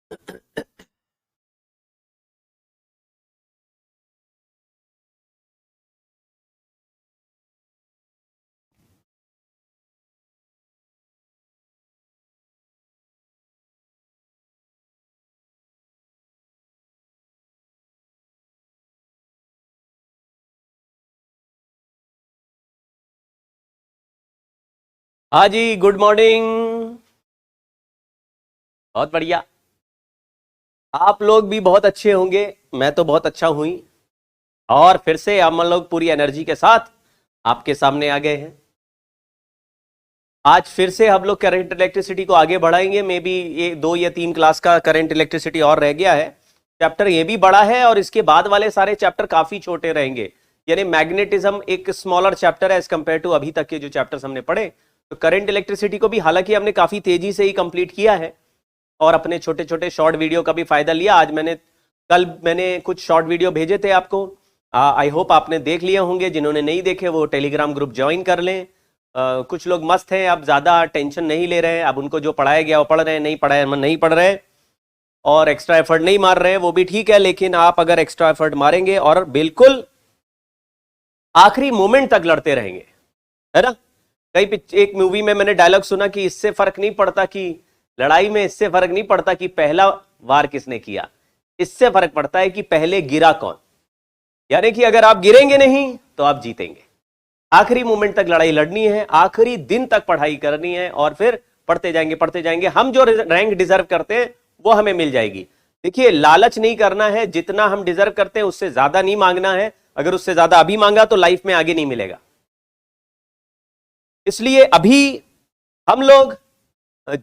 हाँ जी, good morning. बहुत बढ़िया। आप लोग भी बहुत अच्छे होंगे, मैं तो बहुत अच्छा हुई। और फिर से हम लोग पूरी एनर्जी के साथ आपके सामने आ गए हैं। आज फिर से हम लोग करंट इलेक्ट्रिसिटी को आगे बढ़ाएंगे। मे बी ये 2 या 3 क्लास का करंट इलेक्ट्रिसिटी और रह गया है। चैप्टर ये भी बड़ा है और इसके बाद वाले सारे चैप्टर काफी छोटे रहेंगे। यानी मैग्नेटिज्म एक स्मॉलर चैप्टर है एज कंपेयर टू अभी तक के जो चैप्टर्स हमने पढ़े। तो करंट इलेक्ट्रिसिटी को भी हालांकि हमने काफी तेजी से ही कंप्लीट किया है और अपने छोटे छोटे शॉर्ट वीडियो का भी फायदा लिया। आज कल मैंने कुछ शॉर्ट वीडियो भेजे थे आपको। आई होप आपने देख लिए होंगे। जिन्होंने नहीं देखे वो टेलीग्राम ग्रुप ज्वाइन कर लें। कुछ लोग मस्त हैं, अब ज्यादा टेंशन नहीं ले रहे हैं। अब उनको जो पढ़ाया गया वो पढ़ रहे हैं, नहीं पढ़ाया नहीं पढ़ रहे हैं और एक्स्ट्रा एफर्ट नहीं मार रहे हैं, वो भी ठीक है। लेकिन आप अगर एक्स्ट्रा एफर्ट मारेंगे और बिल्कुल आखिरी मोमेंट तक लड़ते रहेंगे, है ना। कई एक मूवी में मैंने डायलॉग सुना कि इससे फर्क नहीं पड़ता कि लड़ाई में इससे फर्क नहीं पड़ता कि पहला वार किसने किया, इससे फर्क पड़ता है कि पहले गिरा कौन। यानी कि अगर आप गिरेंगे नहीं तो आप जीतेंगे। आखिरी मोमेंट तक लड़ाई लड़नी है, आखिरी दिन तक पढ़ाई करनी है और फिर पढ़ते जाएंगे। हम जो रैंक डिजर्व करते हैं वो हमें मिल जाएगी। देखिए, लालच नहीं करना है, जितना हम डिजर्व करते हैं उससे ज्यादा नहीं मांगना है। अगर उससे ज्यादा अभी मांगा तो लाइफ में आगे नहीं मिलेगा। इसलिए अभी हम लोग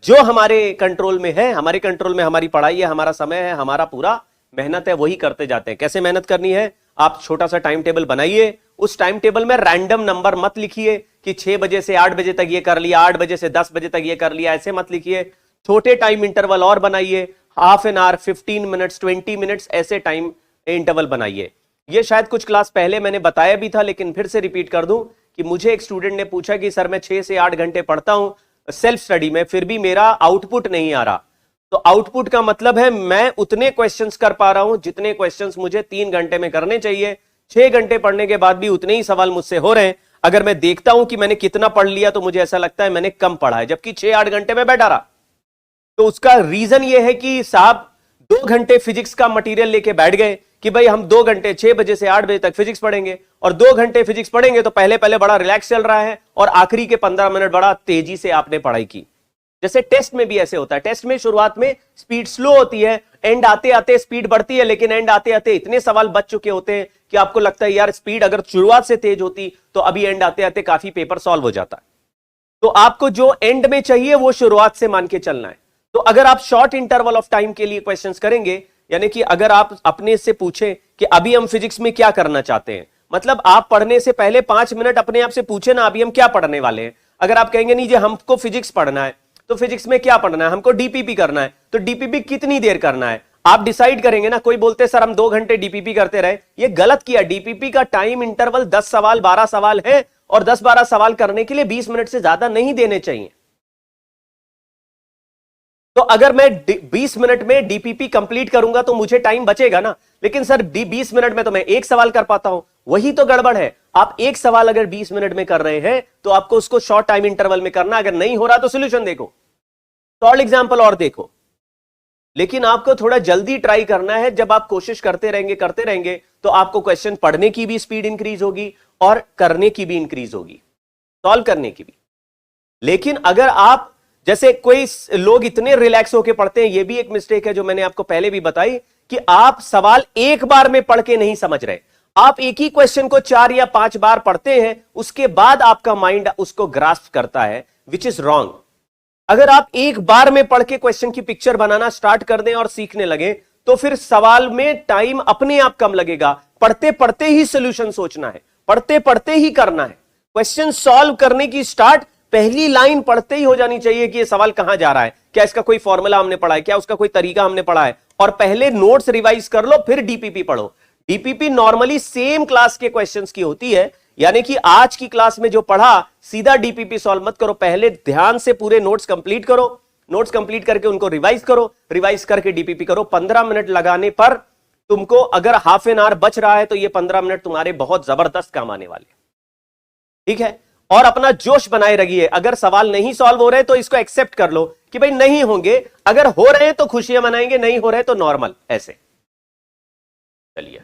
जो हमारे कंट्रोल में है, हमारे कंट्रोल में हमारी पढ़ाई है, हमारा समय है, हमारा पूरा मेहनत है, वही करते जाते हैं। कैसे मेहनत करनी है, आप छोटा सा टाइम टेबल बनाइए। उस टाइम टेबल में रैंडम नंबर मत लिखिए कि 6 बजे से 8 बजे तक ये कर लिया, 8 बजे से 10 बजे तक ये कर लिया, ऐसे मत लिखिए। छोटे टाइम इंटरवल और बनाइए, half an hour, 15 minutes, 20 minutes, ऐसे टाइम इंटरवल बनाइए। ये शायद कुछ क्लास पहले मैंने बताया भी था, लेकिन फिर से रिपीट कर दूं कि मुझे एक स्टूडेंट ने पूछा कि सर मैं 6 से 8 घंटे पढ़ता हूं सेल्फ स्टडी में, फिर भी मेरा आउटपुट नहीं आ रहा। तो आउटपुट का मतलब है मैं उतने क्वेश्चंस कर पा रहा हूं जितने क्वेश्चंस मुझे 3 घंटे में करने चाहिए। 6 घंटे पढ़ने के बाद भी उतने ही सवाल मुझसे हो रहे हैं। अगर मैं देखता हूं कि मैंने कितना पढ़ लिया तो मुझे ऐसा लगता है मैंने कम पढ़ा है, जबकि 6-8 घंटे में बैठा रहा। तो उसका रीजन यह है कि साहब 2 घंटे फिजिक्स का मटेरियल लेके बैठ गए कि भाई हम 2 घंटे 6 बजे से 8 बजे तक फिजिक्स पढ़ेंगे, और 2 घंटे फिजिक्स पढ़ेंगे तो पहले पहले बड़ा रिलैक्स चल रहा है और आखिरी के 15 मिनट बड़ा तेजी से आपने पढ़ाई की। जैसे टेस्ट में भी ऐसे होता है। टेस्ट में शुरुआत में स्पीड स्लो होती है, एंड आते आते स्पीड बढ़ती है, लेकिन एंड आते आते इतने सवाल बच चुके होते हैं कि आपको लगता है यार स्पीड अगर शुरुआत से तेज होती तो अभी एंड आते आते काफी पेपर सॉल्व हो जाता है। तो आपको जो एंड में चाहिए वो शुरुआत से मान के चलना है। तो अगर आप शॉर्ट इंटरवल ऑफ टाइम के लिए क्वेश्चंस करेंगे, यानी कि अगर आप अपने से पूछें कि अभी हम फिजिक्स में क्या करना चाहते हैं, मतलब आप पढ़ने से पहले 5 मिनट अपने आप से पूछे ना अभी हम क्या पढ़ने वाले हैं। अगर आप कहेंगे नहीं जी हमको फिजिक्स पढ़ना है, तो फिजिक्स में क्या पढ़ना है, हमको डीपीपी करना है, तो डीपीपी कितनी देर करना है आप डिसाइड करेंगे ना। कोई बोलते सर हम 2 घंटे डीपीपी करते रहे, ये गलत किया। डीपीपी का टाइम इंटरवल 10 सवाल 12 सवाल है और 10-12 सवाल करने के लिए 20 मिनट से ज्यादा नहीं देने चाहिए। तो अगर मैं 20 मिनट में डीपीपी कंप्लीट करूंगा तो मुझे टाइम बचेगा ना। लेकिन सर 20 मिनट में तो मैं एक सवाल कर पाता हूं, वही तो गड़बड़ है। आप एक सवाल अगर 20 मिनट में कर रहे हैं तो आपको उसको शॉर्ट टाइम इंटरवल में करना। अगर नहीं हो रहा तो सोल्यूशन देखो, सॉल्व एग्जाम्पल और देखो। लेकिन आपको थोड़ा जल्दी ट्राई करना है। जब आप कोशिश करते रहेंगे तो आपको क्वेश्चन पढ़ने की भी स्पीड इंक्रीज होगी और करने की भी इंक्रीज होगी, सॉल्व करने की भी। लेकिन अगर आप जैसे कोई लोग इतने रिलैक्स होकर पढ़ते हैं, यह भी एक मिस्टेक है जो मैंने आपको पहले भी बताई कि आप सवाल एक बार में पढ़ के नहीं समझ रहे। आप एक ही क्वेश्चन को 4 या 5 बार पढ़ते हैं, उसके बाद आपका माइंड उसको ग्रास्प करता है, विच इज रॉन्ग। अगर आप एक बार में पढ़ के क्वेश्चन की पिक्चर बनाना स्टार्ट कर दें और सीखने लगे तो फिर सवाल में टाइम अपने आप कम लगेगा। पढ़ते पढ़ते ही सोल्यूशन सोचना है, पढ़ते पढ़ते ही करना है। क्वेश्चन सॉल्व करने की स्टार्ट पहली लाइन पढ़ते ही हो जानी चाहिए कि यह सवाल कहां जा रहा है, क्या इसका कोई फॉर्मूला हमने पढ़ा है, क्या उसका कोई तरीका हमने पढ़ा है। और पहले नोट्स रिवाइज कर लो फिर डीपीपी पढ़ो। डीपीपी नॉर्मली सेम क्लास के क्वेश्चंस की होती है, यानी कि आज की क्लास में जो पढ़ा सीधा डीपीपी सॉल्व मत करो, पहले ध्यान से पूरे नोट्स कंप्लीट करो। नोट्स कंप्लीट करके उनको रिवाइज करो, रिवाइज करके डीपीपी करो। 15 मिनट लगाने पर तुमको अगर हाफ एन आवर बच रहा है तो ये 15 मिनट तुम्हारे बहुत जबरदस्त काम आने वाले, ठीक है। और अपना जोश बनाए रखिए। अगर सवाल नहीं सॉल्व हो रहे तो इसको एक्सेप्ट कर लो कि भाई नहीं होंगे, अगर हो रहे हैं तो खुशियां मनाएंगे, नहीं हो रहे तो नॉर्मल, ऐसे चलिए।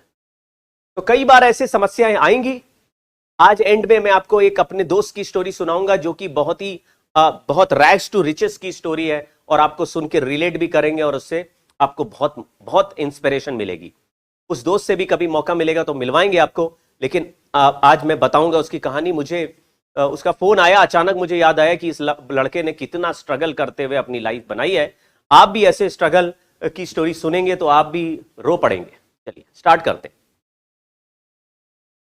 तो कई बार ऐसे समस्याएं आएंगी। आज एंड में मैं आपको एक अपने दोस्त की स्टोरी सुनाऊंगा जो कि बहुत रैग्स टू रिचेस की स्टोरी है, और आपको सुन के रिलेट भी करेंगे और उससे आपको बहुत बहुत इंस्पिरेशन मिलेगी। उस दोस्त से भी कभी मौका मिलेगा तो मिलवाएंगे आपको, लेकिन आज मैं बताऊंगा उसकी कहानी। मुझे उसका फोन आया, अचानक मुझे याद आया कि इस लड़के ने कितना स्ट्रगल करते हुए अपनी लाइफ बनाई है। आप भी ऐसे स्ट्रगल की स्टोरी सुनेंगे तो आप भी रो पड़ेंगे। चलिए स्टार्ट करते हैं।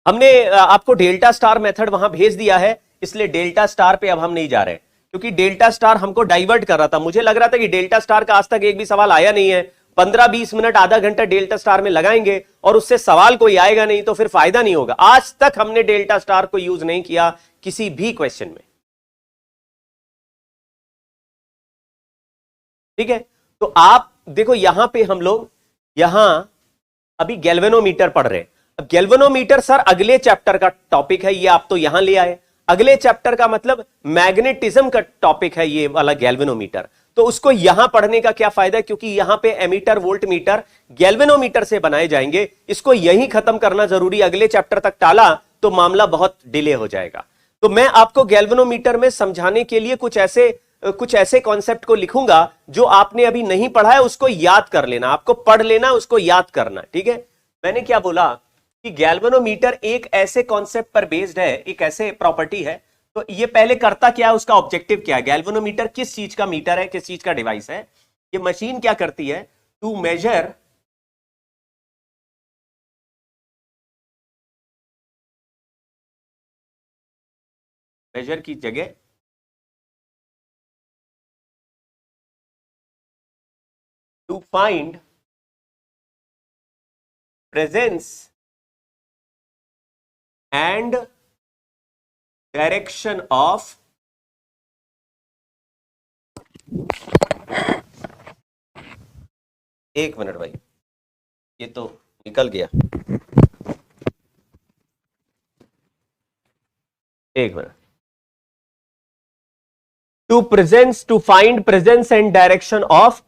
हमने आपको डेल्टा स्टार मेथड वहां भेज दिया है, इसलिए डेल्टा स्टार पे अब हम नहीं जा रहे, क्योंकि डेल्टा स्टार हमको डाइवर्ट कर रहा था। मुझे लग रहा था कि डेल्टा स्टार का आज तक एक भी सवाल आया नहीं है। 15-20 मिनट, आधा घंटा डेल्टा स्टार में लगाएंगे और उससे सवाल कोई आएगा नहीं तो फिर फायदा नहीं होगा। आज तक हमने डेल्टा स्टार को यूज नहीं किया किसी भी क्वेश्चन में, ठीक है। तो आप देखो यहां पे हम लोग अभी गैल्वेनोमीटर पढ़ रहे हैं। अब गैल्वेनोमीटर सर अगले चैप्टर का टॉपिक है, ये आप तो यहां ले आए। अगले चैप्टर का मतलब मैग्नेटिज्म का टॉपिक है ये वाला गैल्वेनोमीटर, तो उसको यहां पढ़ने का क्या फायदा है, क्योंकि यहां पे एमीटर वोल्टमीटर गैल्वेनोमीटर से बनाए जाएंगे। इसको यहीं खत्म करना जरूरी, अगले चैप्टर तक टाला तो मामला बहुत डिले हो जाएगा। तो मैं आपको गैल्वेनोमीटर में समझाने के लिए कुछ ऐसे कॉन्सेप्ट को लिखूंगा जो आपने अभी नहीं पढ़ा है, उसको याद कर लेना, आपको पढ़ लेना, उसको याद करना, ठीक है। मैंने क्या बोला कि गैल्वेनोमीटर एक ऐसे कॉन्सेप्ट पर बेस्ड है, एक ऐसे प्रॉपर्टी है। तो ये पहले करता क्या है, उसका ऑब्जेक्टिव क्या है। गैल्वेनोमीटर किस चीज का मीटर है, किस चीज का डिवाइस है। ये मशीन क्या करती है, टू मेजर की जगह to find presence and direction of एक मिनट भाई, ये तो निकल गया, एक minute. To find presence and direction of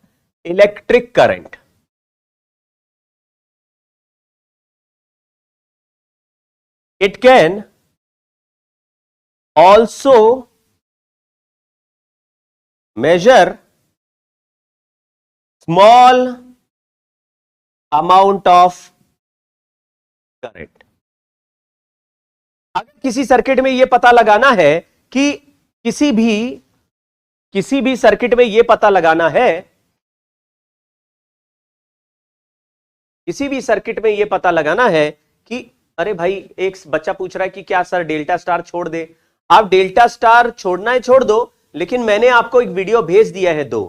electric current. It can also measure small amount of current। अगर किसी सर्किट में यह पता लगाना है कि किसी भी सर्किट में यह पता लगाना है, किसी भी सर्किट में यह पता लगाना है कि अरे भाई, एक बच्चा पूछ रहा है कि क्या सर डेल्टा स्टार छोड़ दे। आप डेल्टा स्टार छोड़ना है छोड़ दो, लेकिन मैंने आपको एक वीडियो भेज दिया है 2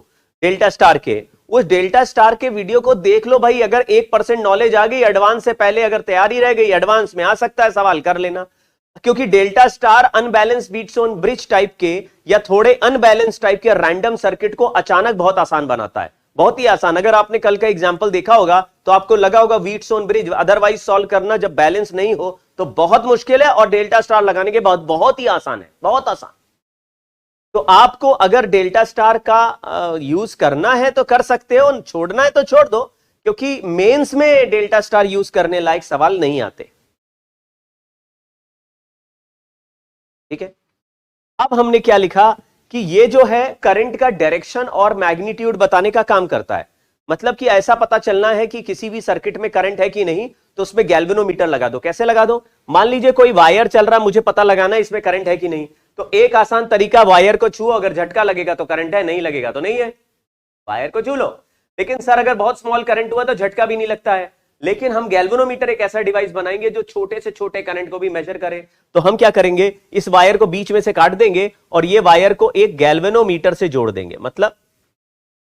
डेल्टा स्टार के, उस डेल्टा स्टार के वीडियो को देख लो भाई। अगर 1% नॉलेज आ गई एडवांस से पहले, अगर तैयारी रह गई एडवांस में आ सकता है सवाल कर लेना। क्योंकि delta star unbalance Wheatstone bridge type के या थोड़े अनबैलेंस टाइप के रैंडम सर्किट को अचानक बहुत आसान बनाता है, बहुत ही आसान। अगर आपने कल का एग्जांपल देखा होगा तो आपको लगा होगा Wheatstone bridge otherwise solve करना जब बैलेंस नहीं हो तो बहुत मुश्किल है, और डेल्टा स्टार लगाने के बाद बहुत ही आसान है, बहुत आसान। तो आपको अगर डेल्टा स्टार का यूज करना है तो कर सकते हो, छोड़ना है तो छोड़ दो, क्योंकि मेंस में डेल्टा स्टार यूज करने लायक सवाल नहीं आते, ठीक है। अब हमने क्या लिखा कि ये जो है करंट का डायरेक्शन और मैग्नीट्यूड बताने का काम करता है। मतलब कि ऐसा पता चलना है कि किसी भी सर्किट में करंट है कि नहीं, तो उसमें गैल्वेनोमीटर लगा दो। कैसे लगा दो, मान लीजिए कोई वायर चल रहा, मुझे पता लगाना है इसमें करंट है कि नहीं, तो एक आसान तरीका, वायर को छुओ, अगर झटका लगेगा तो करंट है, नहीं लगेगा तो नहीं है, वायर को छू लो। लेकिन सर अगर बहुत स्मॉल करंट हुआ तो झटका भी नहीं लगता है। लेकिन हम गैल्वेनोमीटर एक ऐसा डिवाइस बनाएंगे जो छोटे से छोटे करंट को भी मेजर करे। तो हम क्या करेंगे, इस वायर को बीच में से काट देंगे और ये वायर को एक गैल्वेनोमीटर से जोड़ देंगे। मतलब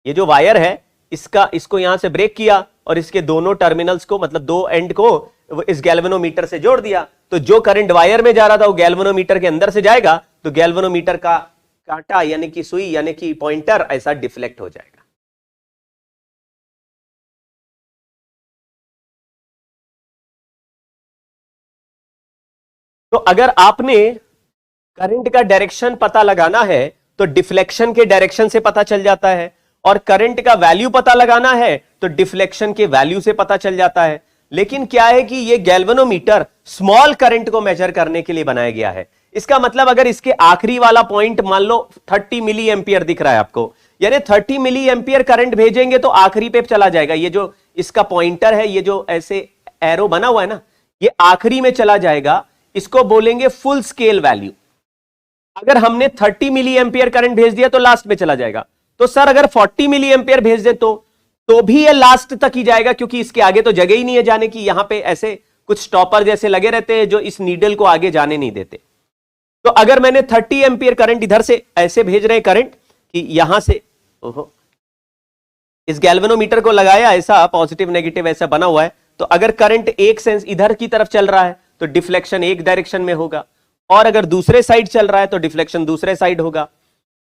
ये जो वायर है इसको यहां से ब्रेक किया और इसके दोनों टर्मिनल्स को, मतलब 2 एंड को इस गैल्वेनोमीटर से जोड़ दिया। तो जो करंट वायर में जा रहा था वो गैल्वेनोमीटर के अंदर से जाएगा, तो गैल्वेनोमीटर का कांटा यानी कि सुई यानी कि पॉइंटर ऐसा डिफ्लेक्ट हो जाएगा। तो अगर आपने करंट का डायरेक्शन पता लगाना है तो डिफ्लेक्शन के डायरेक्शन से पता चल जाता है, और करंट का वैल्यू पता लगाना है तो डिफ्लेक्शन के वैल्यू से पता चल जाता है। लेकिन क्या है कि ये गैल्वेनोमीटर स्मॉल करंट को मेजर करने के लिए बनाया गया है। इसका मतलब अगर इसके आखिरी वाला पॉइंट मान लो 30 मिली एंपियर दिख रहा है आपको, यानी 30 मिली एंपियर करंट भेजेंगे तो आखिरी पे चला जाएगा। ये जो इसका पॉइंटर है, ये जो ऐसे एरो बना हुआ है ना, ये आखिरी में चला जाएगा। इसको बोलेंगे फुल स्केल वैल्यू। अगर हमने 30 मिली एंपियर करंट भेज दिया तो लास्ट में चला जाएगा। तो सर अगर 40 मिली एंपियर भेज दे तो भी ये लास्ट तक ही जाएगा, क्योंकि इसके आगे तो जगह ही नहीं है जाने की। यहां पे ऐसे कुछ स्टॉपर जैसे लगे रहते हैं जो इस नीडल को आगे जाने नहीं देते। तो अगर मैंने 30 एंपियर करंट इधर से ऐसे भेज रहे हैं करंट कि यहां से, ओहो, इस गैल्वेनोमीटर को लगाया ऐसा पॉजिटिव नेगेटिव ऐसा बना हुआ है, तो अगर करंट एक सेंस इधर की तरफ चल रहा है तो डिफ्लेक्शन एक डायरेक्शन में होगा, और अगर दूसरे साइड चल रहा है तो डिफ्लेक्शन दूसरे साइड होगा।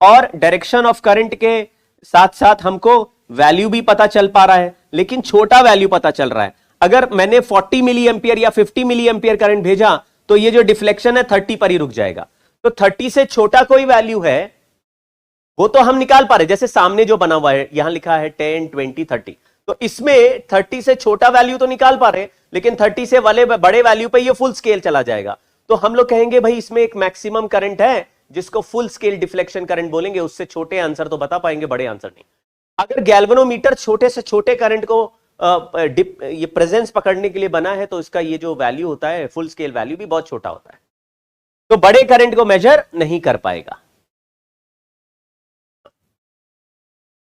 और डायरेक्शन ऑफ करंट के साथ साथ हमको वैल्यू भी पता चल पा रहा है, लेकिन छोटा वैल्यू पता चल रहा है। अगर मैंने 40 मिली एंपियर या 50 मिली एंपियर करंट भेजा तो ये जो डिफ्लेक्शन है 30 पर ही रुक जाएगा। तो 30 से छोटा कोई वैल्यू है वो तो हम निकाल पा रहे, जैसे सामने जो बना हुआ है यहां लिखा है 10, 20, 30, तो इसमें 30 से छोटा वैल्यू तो निकाल पा रहे, लेकिन 30 से वाले बड़े वैल्यू पे ये फुल स्केल चला जाएगा। तो हम लोग कहेंगे भाई इसमें एक मैक्सिमम करंट है जिसको फुल स्केल डिफ्लेक्शन करंट बोलेंगे। उससे छोटे आंसर तो बता पाएंगे, बड़े आंसर नहीं। अगर गैल्वेनोमीटर छोटे से छोटे करंट को ये प्रेजेंस पकड़ने के लिए बना है तो इसका ये जो वैल्यू होता है फुल स्केल वैल्यू भी बहुत छोटा होता है, तो बड़े करंट को मेजर नहीं कर पाएगा।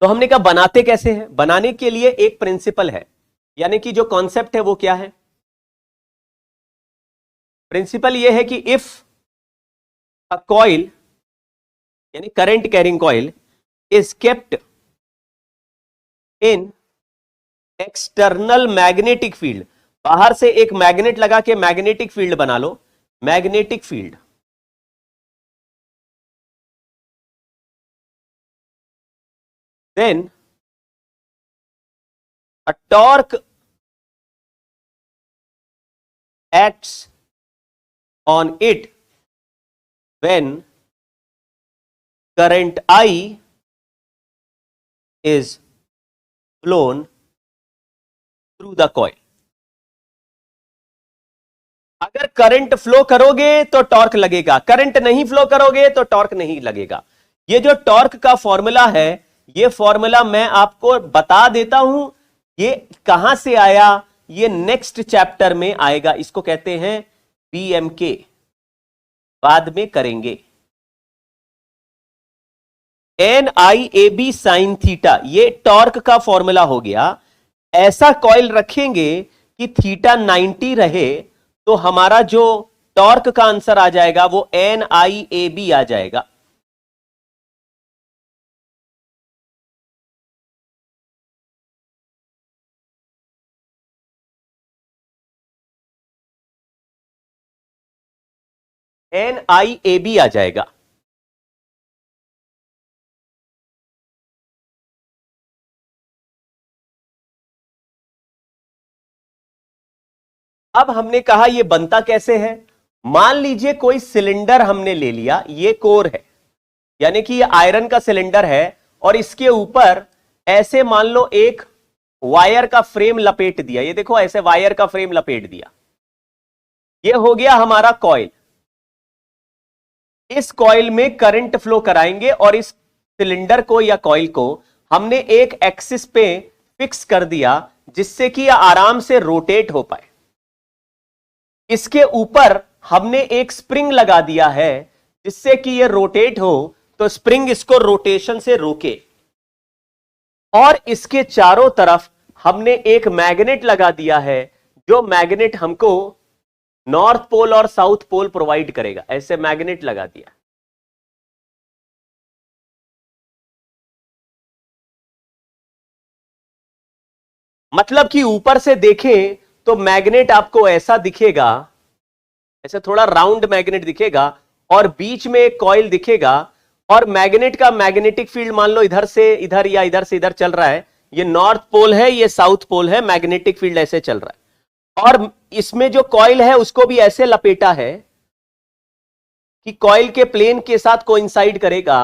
तो हमने कहा बनाते कैसे हैं? बनाने के लिए एक प्रिंसिपल है, यानी कि जो कॉन्सेप्ट है वो क्या है? प्रिंसिपल ये है कि इफ अ कॉइल यानी current carrying coil is kept in external magnetic field, बाहर से एक मैग्नेट लगा के मैग्नेटिक फील्ड बना लो, magnetic field, then a torque acts on it when current I is flown through the coil। अगर current flow करोगे तो टॉर्क लगेगा, करंट नहीं फ्लो करोगे तो टॉर्क नहीं लगेगा। ये जो टॉर्क का फॉर्मूला है, ये फॉर्मूला मैं आपको बता देता हूं, ये कहां से आया ये नेक्स्ट चैप्टर में आएगा। इसको कहते हैं पीएमके, बाद में करेंगे। NIAB sin थीटा, ये टॉर्क का फॉर्मूला हो गया। ऐसा कॉइल रखेंगे कि थीटा 90 रहे तो हमारा जो टॉर्क का आंसर आ जाएगा वो NIAB आ जाएगा। NIAB आ जाएगा। अब हमने कहा ये बनता कैसे है। मान लीजिए कोई सिलेंडर हमने ले लिया, ये कोर है, यानी कि ये आयरन का सिलेंडर है, और इसके ऊपर ऐसे मान लो एक वायर का फ्रेम लपेट दिया। ये देखो ऐसे वायर का फ्रेम लपेट दिया, ये हो गया हमारा कॉइल। इस कॉइल में करंट फ्लो कराएंगे और इस सिलेंडर को या कॉइल को हमने एक एक्सिस पे फिक्स कर दिया जिससे कि यह आराम से रोटेट हो पाए। इसके ऊपर हमने एक स्प्रिंग लगा दिया है जिससे कि यह रोटेट हो, तो स्प्रिंग इसको रोटेशन से रोके। और इसके चारों तरफ हमने एक मैग्नेट लगा दिया है, जो मैग्नेट हमको नॉर्थ पोल और साउथ पोल प्रोवाइड करेगा। ऐसे मैग्नेट लगा दिया। मतलब कि ऊपर से देखें तो मैग्नेट आपको ऐसा दिखेगा, ऐसे थोड़ा राउंड मैग्नेट दिखेगा, और बीच में एक कॉइल दिखेगा, और मैग्नेट का मैग्नेटिक फील्ड मान लो इधर से इधर या इधर से इधर चल रहा है, ये नॉर्थ पोल है, ये साउथ पोल है, मैग्नेटिक फील्ड ऐसे चल रहा है। और इसमें जो कॉइल है उसको भी ऐसे लपेटा है कि कॉइल के प्लेन के साथ कोइंसाइड करेगा।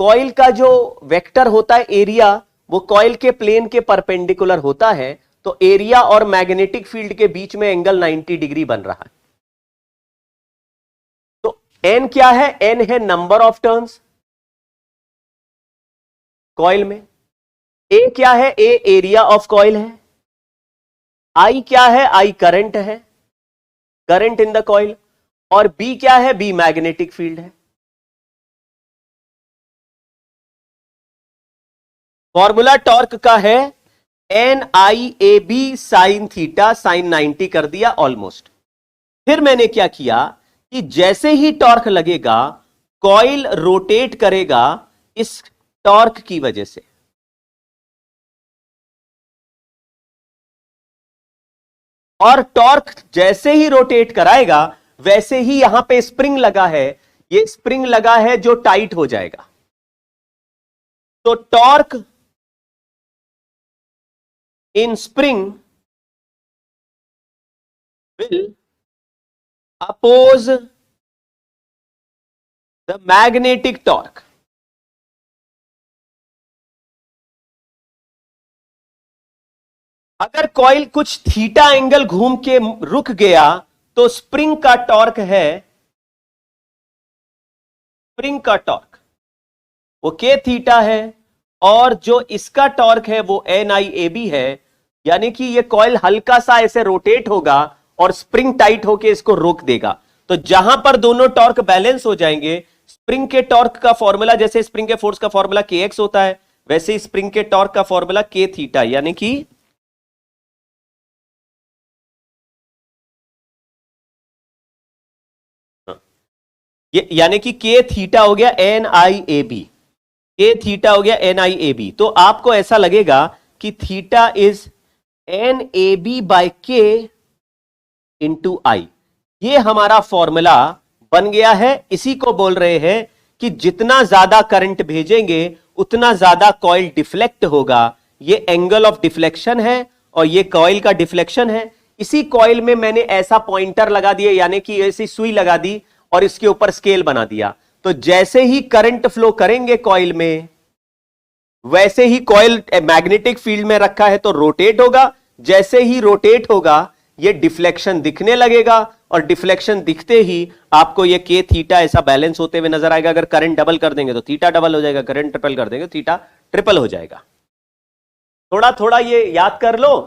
कॉइल का जो वेक्टर होता है एरिया, वो कॉइल के प्लेन के परपेंडिकुलर होता है, तो एरिया और मैग्नेटिक फील्ड के बीच में एंगल 90 डिग्री बन रहा है। तो एन क्या है? एन है नंबर ऑफ टर्न्स कॉइल में। ए क्या है? ए एरिया ऑफ कॉइल है। आई क्या है? आई करंट है, करंट इन द कॉइल। और बी क्या है? बी मैग्नेटिक फील्ड है। फॉर्मूला टॉर्क का है N I A B sine theta, sine 90 कर दिया ऑलमोस्ट। फिर मैंने क्या किया कि जैसे ही टॉर्क लगेगा कॉइल रोटेट करेगा इस टॉर्क की वजह से। और टॉर्क जैसे ही रोटेट कराएगा वैसे ही यहां पे स्प्रिंग लगा है, ये स्प्रिंग लगा है जो टाइट हो जाएगा। तो torque in spring will oppose the magnetic torque. अगर कॉइल कुछ थीटा एंगल घूम के रुक गया तो स्प्रिंग का टॉर्क है, स्प्रिंग का टॉर्क वो के थीटा है, और जो इसका टॉर्क है वो एन आई ए बी है। यानी कि ये कॉइल हल्का सा ऐसे रोटेट होगा और स्प्रिंग टाइट होके इसको रोक देगा। तो जहां पर दोनों टॉर्क बैलेंस हो जाएंगे, स्प्रिंग के टॉर्क का फॉर्मूला जैसे स्प्रिंग के फोर्स का फॉर्मूला के एक्स होता है, वैसे ही स्प्रिंग के टॉर्क का फॉर्मूला के थीटा, यानी कि यानी कि के थीटा हो गया N I A B, K theta हो गया एन आई ए बी। तो आपको ऐसा लगेगा कि theta is N A B by K into I. ये हमारा फॉर्मूला बन गया है। इसी को बोल रहे हैं कि जितना ज्यादा करंट भेजेंगे उतना ज्यादा कॉइल डिफ्लेक्ट होगा। ये एंगल ऑफ डिफ्लेक्शन है और ये कॉइल का डिफ्लेक्शन है। इसी कॉइल में मैंने ऐसा पॉइंटर लगा दिया, यानी कि ऐसी सुई लगा दी और इसके ऊपर स्केल बना दिया। तो जैसे ही करंट फ्लो करेंगे कॉइल में, वैसे ही कॉइल मैग्नेटिक फील्ड में रखा है तो रोटेट होगा। जैसे ही रोटेट होगा ये डिफ्लेक्शन दिखने लगेगा, और डिफ्लेक्शन दिखते ही आपको ये के थीटा ऐसा बैलेंस होते हुए नजर आएगा। अगर करंट डबल कर देंगे तो थीटा डबल हो जाएगा, करंट ट्रिपल कर देंगे तो थीटा ट्रिपल हो जाएगा। थोड़ा थोड़ा ये याद कर लो,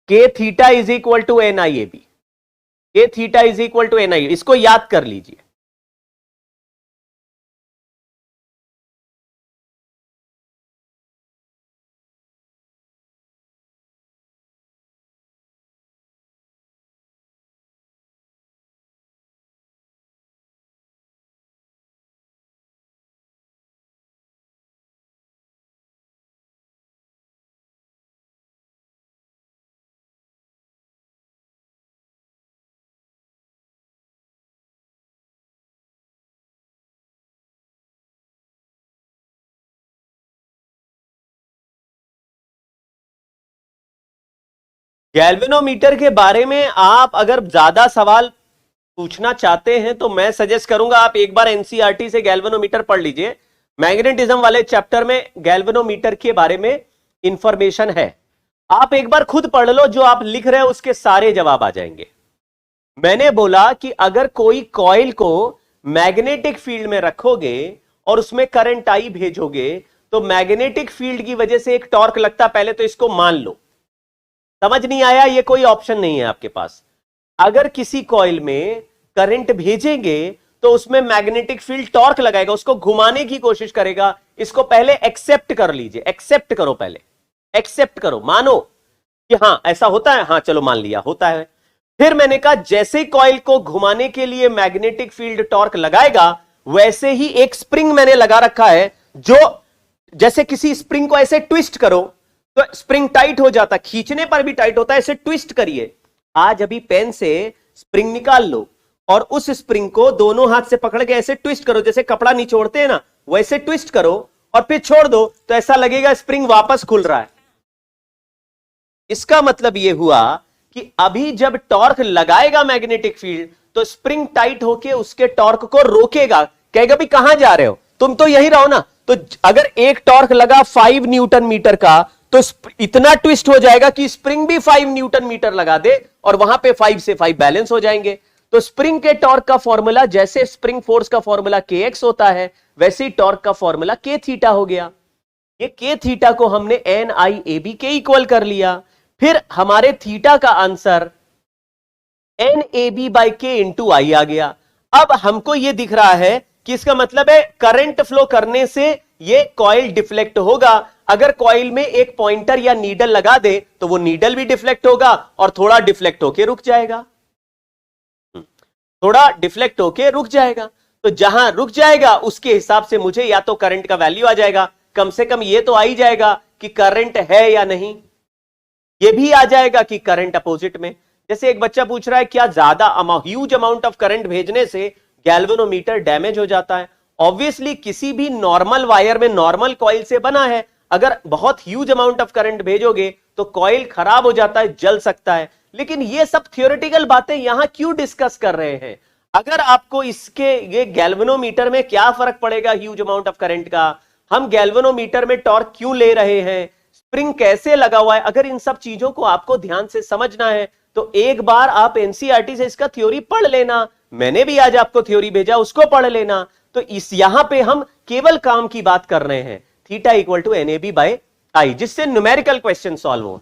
K theta is equal to N I A B, K theta is equal to N I, इसको याद कर लीजिए। गैल्वेनोमीटर के बारे में आप अगर ज्यादा सवाल पूछना चाहते हैं तो मैं सजेस्ट करूंगा आप एक बार एनसीईआरटी से गैल्वेनोमीटर पढ़ लीजिए। मैग्नेटिज्म वाले चैप्टर में गैल्वेनोमीटर के बारे में इंफॉर्मेशन है। आप एक बार खुद पढ़ लो, जो आप लिख रहे हो उसके सारे जवाब आ जाएंगे। मैंने बोला कि अगर कोई कॉइल को मैग्नेटिक फील्ड में रखोगे और उसमें करंट आई भेजोगे तो मैग्नेटिक फील्ड की वजह से एक टॉर्क लगता, पहले तो इसको मान लो। समझ नहीं आया? ये कोई ऑप्शन नहीं है आपके पास। अगर किसी कॉइल में करंट भेजेंगे तो उसमें मैग्नेटिक फील्ड टॉर्क लगाएगा, उसको घुमाने की कोशिश करेगा। इसको पहले एक्सेप्ट कर लीजिए, एक्सेप्ट करो, पहले एक्सेप्ट करो, मानो कि हां ऐसा होता है। हां चलो मान लिया होता है। फिर मैंने कहा जैसे कॉइल को घुमाने के लिए मैग्नेटिक फील्ड टॉर्क लगाएगा, वैसे ही एक स्प्रिंग मैंने लगा रखा है, जो जैसे किसी स्प्रिंग को ऐसे ट्विस्ट करो तो स्प्रिंग टाइट हो जाता, खींचने पर भी टाइट होता है। ऐसे ट्विस्ट करिए। आज अभी पेन से स्प्रिंग निकाल लो और उस स्प्रिंग को दोनों हाथ से पकड़ के ऐसे ट्विस्ट करो, जैसे कपड़ा निचोड़ते हैं ना, वैसे ट्विस्ट करो और फिर छोड़ दो, तो ऐसा लगेगा स्प्रिंग वापस खुल रहा है। इसका मतलब यह हुआ कि अभी जब टॉर्क लगाएगा मैग्नेटिक फील्ड, तो स्प्रिंग टाइट होके उसके टॉर्क को रोकेगा, कहेगा भी कहां जा रहे हो, तुम तो यहीं रहो ना। तो अगर एक टॉर्क लगा 5 न्यूटन मीटर का, तो इतना ट्विस्ट हो जाएगा कि स्प्रिंग भी 5 न्यूटन मीटर लगा दे और वहां पे 5 से 5 बैलेंस हो जाएंगे। तो स्प्रिंग के टॉर्क का फॉर्मूला, जैसे स्प्रिंग फोर्स का फॉर्मूला kx होता है, वैसे ही टॉर्क का फॉर्मूला k थीटा हो गया। ये k थीटा को हमने NIAB के इक्वल कर लिया। फिर हमारे थीटा का आंसर NAB/K × I आ गया। अब हमको यह दिख रहा है कि इसका मतलब है करंट फ्लो करने से ये कॉइल डिफ्लेक्ट होगा। अगर कॉइल में एक पॉइंटर या नीडल लगा दे तो वो नीडल भी डिफ्लेक्ट होगा और थोड़ा डिफ्लेक्ट होके रुक जाएगा, थोड़ा डिफ्लेक्ट होके रुक जाएगा। तो जहां रुक जाएगा उसके हिसाब से मुझे या तो करंट का वैल्यू आ जाएगा, कम से कम ये तो आ ही जाएगा कि करंट है या नहीं, ये भी आ जाएगा कि करंट अपोजिट में। जैसे एक बच्चा पूछ रहा है क्या ज्यादा ह्यूज अमाउंट ऑफ करंट भेजने से गैल्वेनोमीटर डैमेज हो जाता है? ऑब्वियसली किसी भी नॉर्मल वायर में नॉर्मल कॉइल से बना है, अगर बहुत ह्यूज अमाउंट ऑफ करंट भेजोगे तो कॉइल खराब हो जाता है, जल सकता है। लेकिन ये सब थियोरेटिकल बातें यहां क्यों डिस्कस कर रहे हैं? अगर आपको इसके ये गैल्वेनोमीटर में क्या फर्क पड़ेगा ह्यूज अमाउंट ऑफ करंट का, हम गैल्वेनोमीटर में टॉर्क क्यों ले रहे हैं, स्प्रिंग कैसे लगा हुआ है, अगर इन सब चीजों को आपको ध्यान से समझना है तो एक बार आप एनसीईआरटी से इसका थ्योरी पढ़ लेना। मैंने भी आज आपको थ्योरी भेजा, उसको पढ़ लेना। तो इस यहां पे हम केवल काम की बात कर रहे हैं, थीटा इक्वल टू NAB/I, जिससे न्यूमेरिकल क्वेश्चन सॉल्व हो,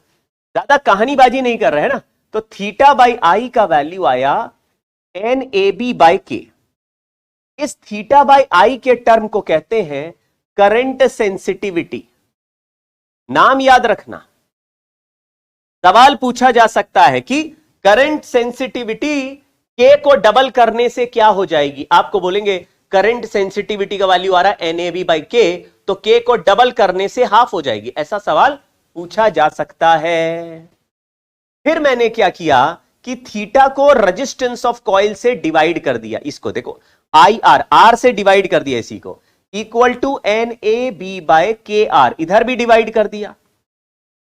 ज्यादा कहानीबाजी नहीं कर रहे हैं ना। तो θ/I का वैल्यू आया NAB/K। इस θ/I के टर्म को कहते हैं करंट सेंसिटिविटी। नाम याद रखना, सवाल पूछा जा सकता है कि करंट सेंसिटिविटी K को डबल करने से क्या हो जाएगी। आपको बोलेंगे करंट सेंसिटिविटी का वैल्यू आ रहा है NAB/K, तो K को डबल करने से हाफ हो जाएगी, ऐसा सवाल पूछा जा सकता है। फिर मैंने क्या किया कि थीटा को रेजिस्टेंस ऑफ कॉइल से डिवाइड कर दिया। इसको देखो R से डिवाइड कर दिया, इसी को इक्वल टू NAB/KR, इधर भी डिवाइड कर दिया।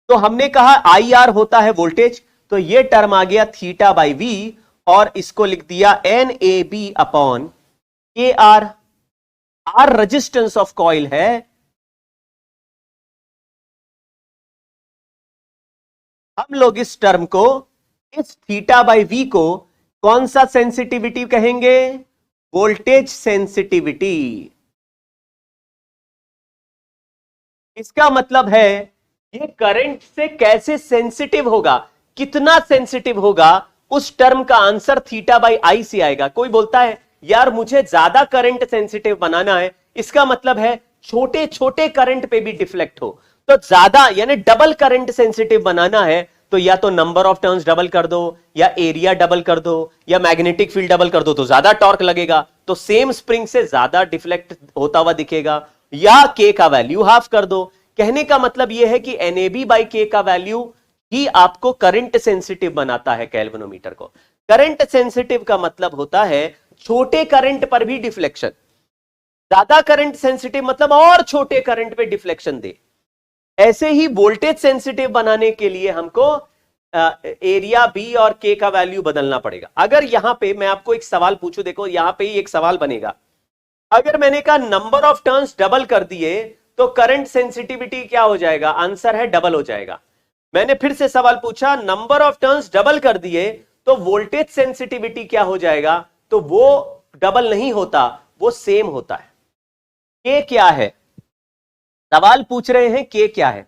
तो हमने कहा IR होता है वोल्टेज, तो ये टर्म आ गया θ/V और इसको लिख दिया NAB/KR। R resistance of coil है, हम लोग इस टर्म को, इस θ/V को कौन सा सेंसिटिविटी कहेंगे? Voltage sensitivity. इसका मतलब है ये करंट से कैसे सेंसिटिव होगा, कितना सेंसिटिव होगा, उस टर्म का आंसर θ/I से आएगा। कोई बोलता है यार मुझे ज्यादा करंट सेंसिटिव बनाना है, इसका मतलब है छोटे छोटे करंट पे भी डिफ्लेक्ट हो, तो ज्यादा यानी डबल करंट सेंसिटिव बनाना है तो या तो नंबर ऑफ टर्न्स डबल कर दो, या एरिया डबल कर दो, या मैग्नेटिक फील्ड डबल कर दो, तो ज्यादा टॉर्क लगेगा, तो सेम स्प्रिंग से ज्यादा डिफ्लेक्ट होता हुआ दिखेगा, या K का वैल्यू हाफ कर दो। कहने का मतलब यह है कि NAB/K का वैल्यू ही आपको करंट सेंसिटिव बनाता है गैल्वेनोमीटर को। करंट सेंसिटिव का मतलब होता है छोटे करंट पर भी डिफ्लेक्शन, ज्यादा करंट सेंसिटिव मतलब और छोटे करंट पे डिफ्लेक्शन दे। ऐसे ही वोल्टेज सेंसिटिव बनाने के लिए हमको एरिया B और K का वैल्यू बदलना पड़ेगा। अगर यहां पे मैं आपको एक सवाल पूछूं, देखो यहां पे ही एक सवाल बनेगा, अगर मैंने कहा नंबर ऑफ टर्न्स डबल कर दिए तो करंट सेंसिटिविटी क्या हो जाएगा? आंसर है डबल हो जाएगा। मैंने फिर से सवाल पूछा नंबर ऑफ टर्न्स डबल कर दिए तो वोल्टेज सेंसिटिविटी क्या हो जाएगा? तो वो डबल नहीं होता, वो सेम होता है। K क्या है? सवाल पूछ रहे हैं K क्या है?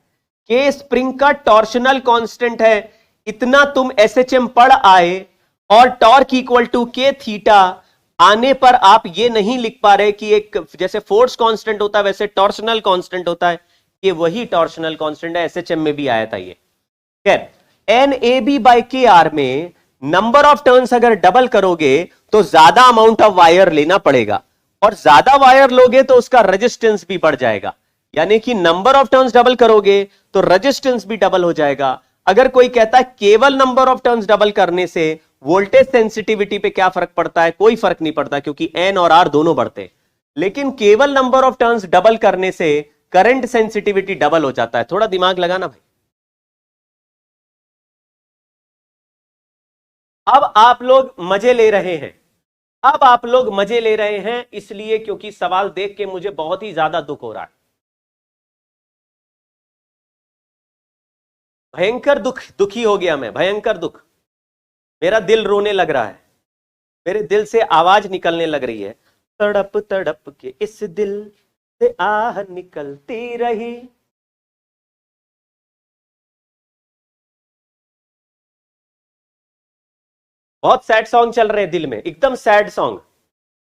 K स्प्रिंग का टॉर्शनल कांस्टेंट है। इतना तुम SHM पढ़ आए और torque equal to K theta आने पर आप ये नहीं लिख पा रहे कि एक जैसे फोर्स कांस्टेंट होता है वैसे टॉर्शनल कांस्टेंट होता है, ये वही टॉर्शनल कांस्टेंट है, SHM में भी आया था ये। खैर NAB/KR में नंबर ऑफ टर्न्स अगर डबल करोगे तो ज्यादा अमाउंट ऑफ वायर लेना पड़ेगा, और ज्यादा वायर लोगे तो उसका रेजिस्टेंस भी बढ़ जाएगा, यानी कि नंबर ऑफ टर्न्स डबल करोगे तो रेजिस्टेंस भी डबल हो जाएगा। अगर कोई कहता है केवल नंबर ऑफ टर्न्स डबल करने से वोल्टेज सेंसिटिविटी पे क्या फर्क पड़ता है? कोई फर्क नहीं पड़ता, क्योंकि एन और आर दोनों बढ़ते हैं। लेकिन केवल नंबर ऑफ टर्न्स डबल करने से करंट सेंसिटिविटी डबल हो जाता है। थोड़ा दिमाग लगाना भाई। अब आप लोग मजे ले रहे हैं, अब आप लोग मजे ले रहे हैं इसलिए क्योंकि सवाल देख के मुझे बहुत ही ज्यादा दुख हो रहा है, भयंकर दुखी हो गया मैं, भयंकर दुख। मेरा दिल रोने लग रहा है, मेरे दिल से आवाज निकलने लग रही है, तड़प तड़प के इस दिल से आह निकलती रही। बहुत सैड सॉन्ग चल रहे हैं दिल में, एकदम सैड सॉन्ग,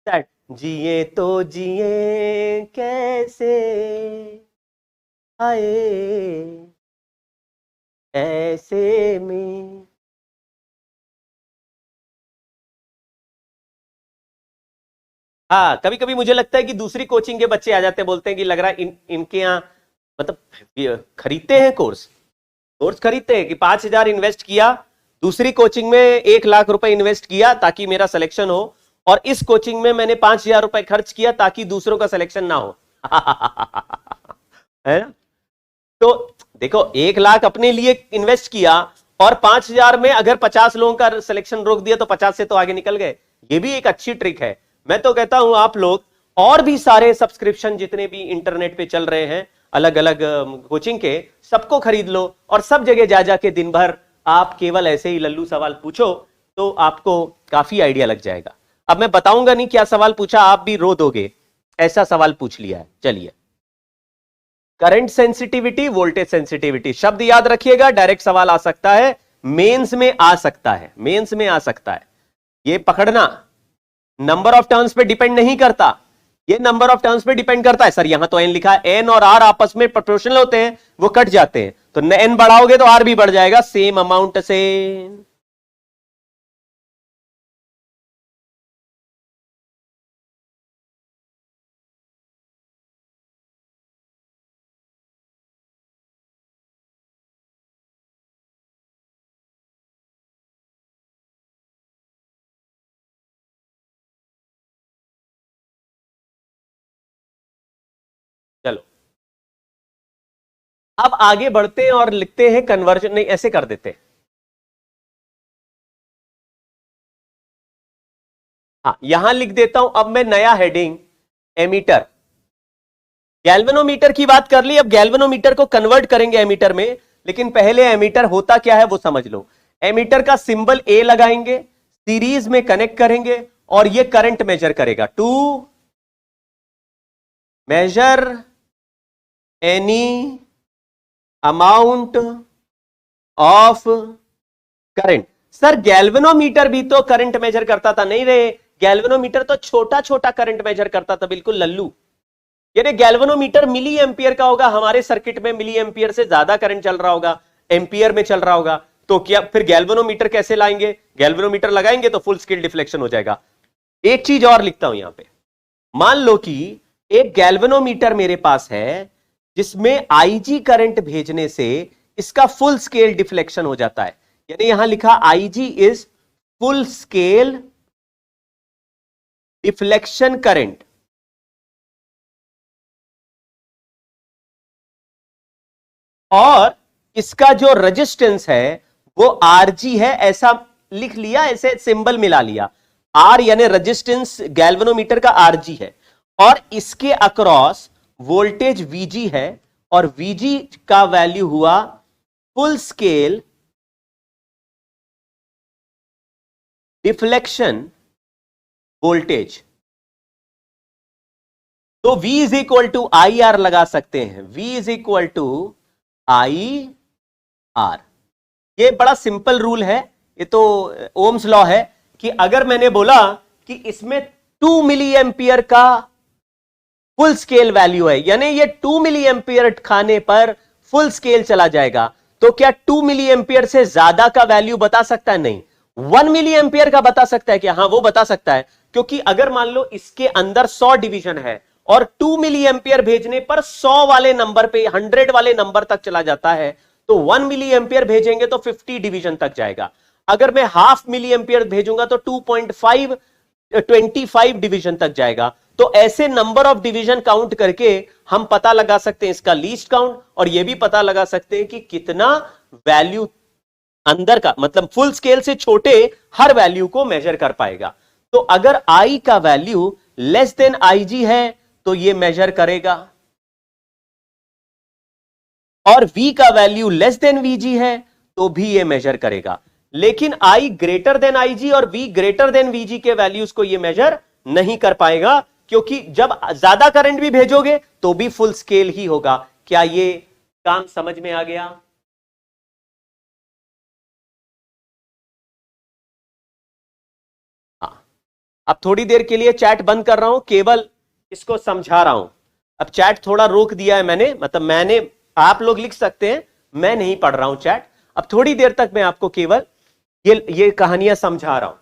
सैड। जिए तो जिए कैसे, आए ऐसे में। हाँ, कभी कभी मुझे लगता है कि दूसरी कोचिंग के बच्चे आ जाते हैं, बोलते हैं कि लग रहा है इनके यहाँ मतलब खरीदते हैं कोर्स खरीदते हैं कि 5,000 इन्वेस्ट किया, दूसरी कोचिंग में 1,00,000 रुपए इन्वेस्ट किया ताकि मेरा सिलेक्शन हो, और इस कोचिंग में मैंने 5,000 रुपए खर्च किया ताकि दूसरों का सिलेक्शन ना हो। है ना? तो देखो, 1,00,000 अपने लिए इन्वेस्ट किया और 5,000 में अगर 50 लोगों का सिलेक्शन रोक दिया तो 50 से तो आगे निकल गए। ये भी एक अच्छी ट्रिक है। मैं तो कहता हूं आप लोग और भी सारे सब्सक्रिप्शन जितने भी इंटरनेट पे चल रहे हैं अलग अलग कोचिंग के, सबको खरीद लो और सब जगह जा जाके दिन भर आप केवल ऐसे ही लल्लू सवाल पूछो, तो आपको काफी आइडिया लग जाएगा। अब मैं बताऊंगा नहीं क्या सवाल पूछा, आप भी रो दोगे, ऐसा सवाल पूछ लिया है। चलिए, करंट सेंसिटिविटी, वोल्टेज सेंसिटिविटी, शब्द याद रखिएगा, डायरेक्ट सवाल आ सकता है, मेंस में आ सकता है, मेंस में आ सकता है। ये पकड़ना, नंबर ऑफ टर्न्स पे डिपेंड नहीं करता, ये नंबर ऑफ टर्न्स पे डिपेंड करता है। सर यहां तो एन लिखा है, एन और आर आपस में प्रोपोर्शनल होते हैं, वो कट जाते हैं, तो एन बढ़ाओगे तो आर भी बढ़ जाएगा सेम अमाउंट से। चलो अब आगे बढ़ते हैं और लिखते हैं कन्वर्जन, नहीं ऐसे कर देते हैं। हाँ, यहां लिख देता हूं अब मैं नया हेडिंग, एमीटर। गैल्वेनोमीटर की बात कर ली, अब गैल्वेनोमीटर को कन्वर्ट करेंगे एमीटर में, लेकिन पहले एमीटर होता क्या है वो समझ लो। एमीटर का सिंबल ए लगाएंगे, सीरीज में कनेक्ट करेंगे और ये करंट मेजर करेगा, to measure any amount of current. Sir galvanometer भी तो करंट मेजर करता था, नहीं रे, गैल्वेनोमीटर तो छोटा छोटा करंट मेजर करता था, बिल्कुल लल्लू। यानी गैल्वेनोमीटर मिली एम्पियर का होगा, हमारे सर्किट में मिली एम्पियर से ज्यादा करंट चल रहा होगा, एम्पियर में चल रहा होगा, तो क्या फिर गैल्वेनोमीटर कैसे लाएंगे? गैल्वेनोमीटर लगाएंगे तो फुल स्केल डिफ्लेक्शन हो जाएगा। एक चीज और लिखता हूं यहां पे, मान लो कि एक गैल्वेनोमीटर मेरे पास है जिसमें आईजी करंट भेजने से इसका फुल स्केल डिफ्लेक्शन हो जाता है, यानी यहां लिखा IG is full scale deflection current. और इसका जो रेजिस्टेंस है वो आरजी है, ऐसा लिख लिया, ऐसे सिंबल मिला लिया, आर यानी रेजिस्टेंस गैल्वेनोमीटर का आरजी है, और इसके अक्रॉस वोल्टेज वीजी है, और वीजी का वैल्यू हुआ फुल स्केल डिफ्लेक्शन वोल्टेज। तो V is equal to I R लगा सकते हैं, V is equal to I R. ये बड़ा सिंपल रूल है, ये तो ओम्स लॉ है कि अगर मैंने बोला कि इसमें 2 मिली एम्पियर का फुल स्केल वैल्यू है, यानी ये 2 मिली एम्पियर खाने पर फुल स्केल चला जाएगा, तो क्या 2 मिली एम्पियर से ज्यादा का वैल्यू बता सकता है? नहीं। 1 मिली एम्पियर का बता सकता है क्या? हाँ, वो बता सकता है, क्योंकि अगर मान लो इसके अंदर 100 डिवीजन है और 2 मिली एम्पियर भेजने पर 100 वाले नंबर पे 100 वाले नंबर तक चला जाता है, तो 1 मिली एम्पियर भेजेंगे तो 50 डिवीजन तक जाएगा। अगर मैं हाफ मिली एम्पियर भेजूंगा तो 2.25 डिवीजन तक जाएगा। तो ऐसे नंबर ऑफ डिवीजन काउंट करके हम पता लगा सकते हैं इसका लीस्ट काउंट, और यह भी पता लगा सकते हैं कि कितना वैल्यू अंदर का, मतलब फुल स्केल से छोटे हर वैल्यू को मेजर कर पाएगा। तो अगर आई का वैल्यू लेस देन आईजी है तो यह मेजर करेगा, और V का वैल्यू लेस देन VG है तो भी ये मेजर करेगा। लेकिन I ग्रेटर देन IG और V ग्रेटर देन VG के वैल्यूज को ये मेजर नहीं कर पाएगा, क्योंकि जब ज्यादा करंट भी भेजोगे तो भी फुल स्केल ही होगा। क्या ये काम समझ में आ गया? हाँ, अब थोड़ी देर के लिए चैट बंद कर रहा हूं, केवल इसको समझा रहा हूं। अब चैट थोड़ा रोक दिया है मैंने, मतलब मैंने, आप लोग लिख सकते हैं, मैं नहीं पढ़ रहा हूं चैट। अब थोड़ी देर तक मैं आपको केवल ये कहानियां समझा रहा हूं।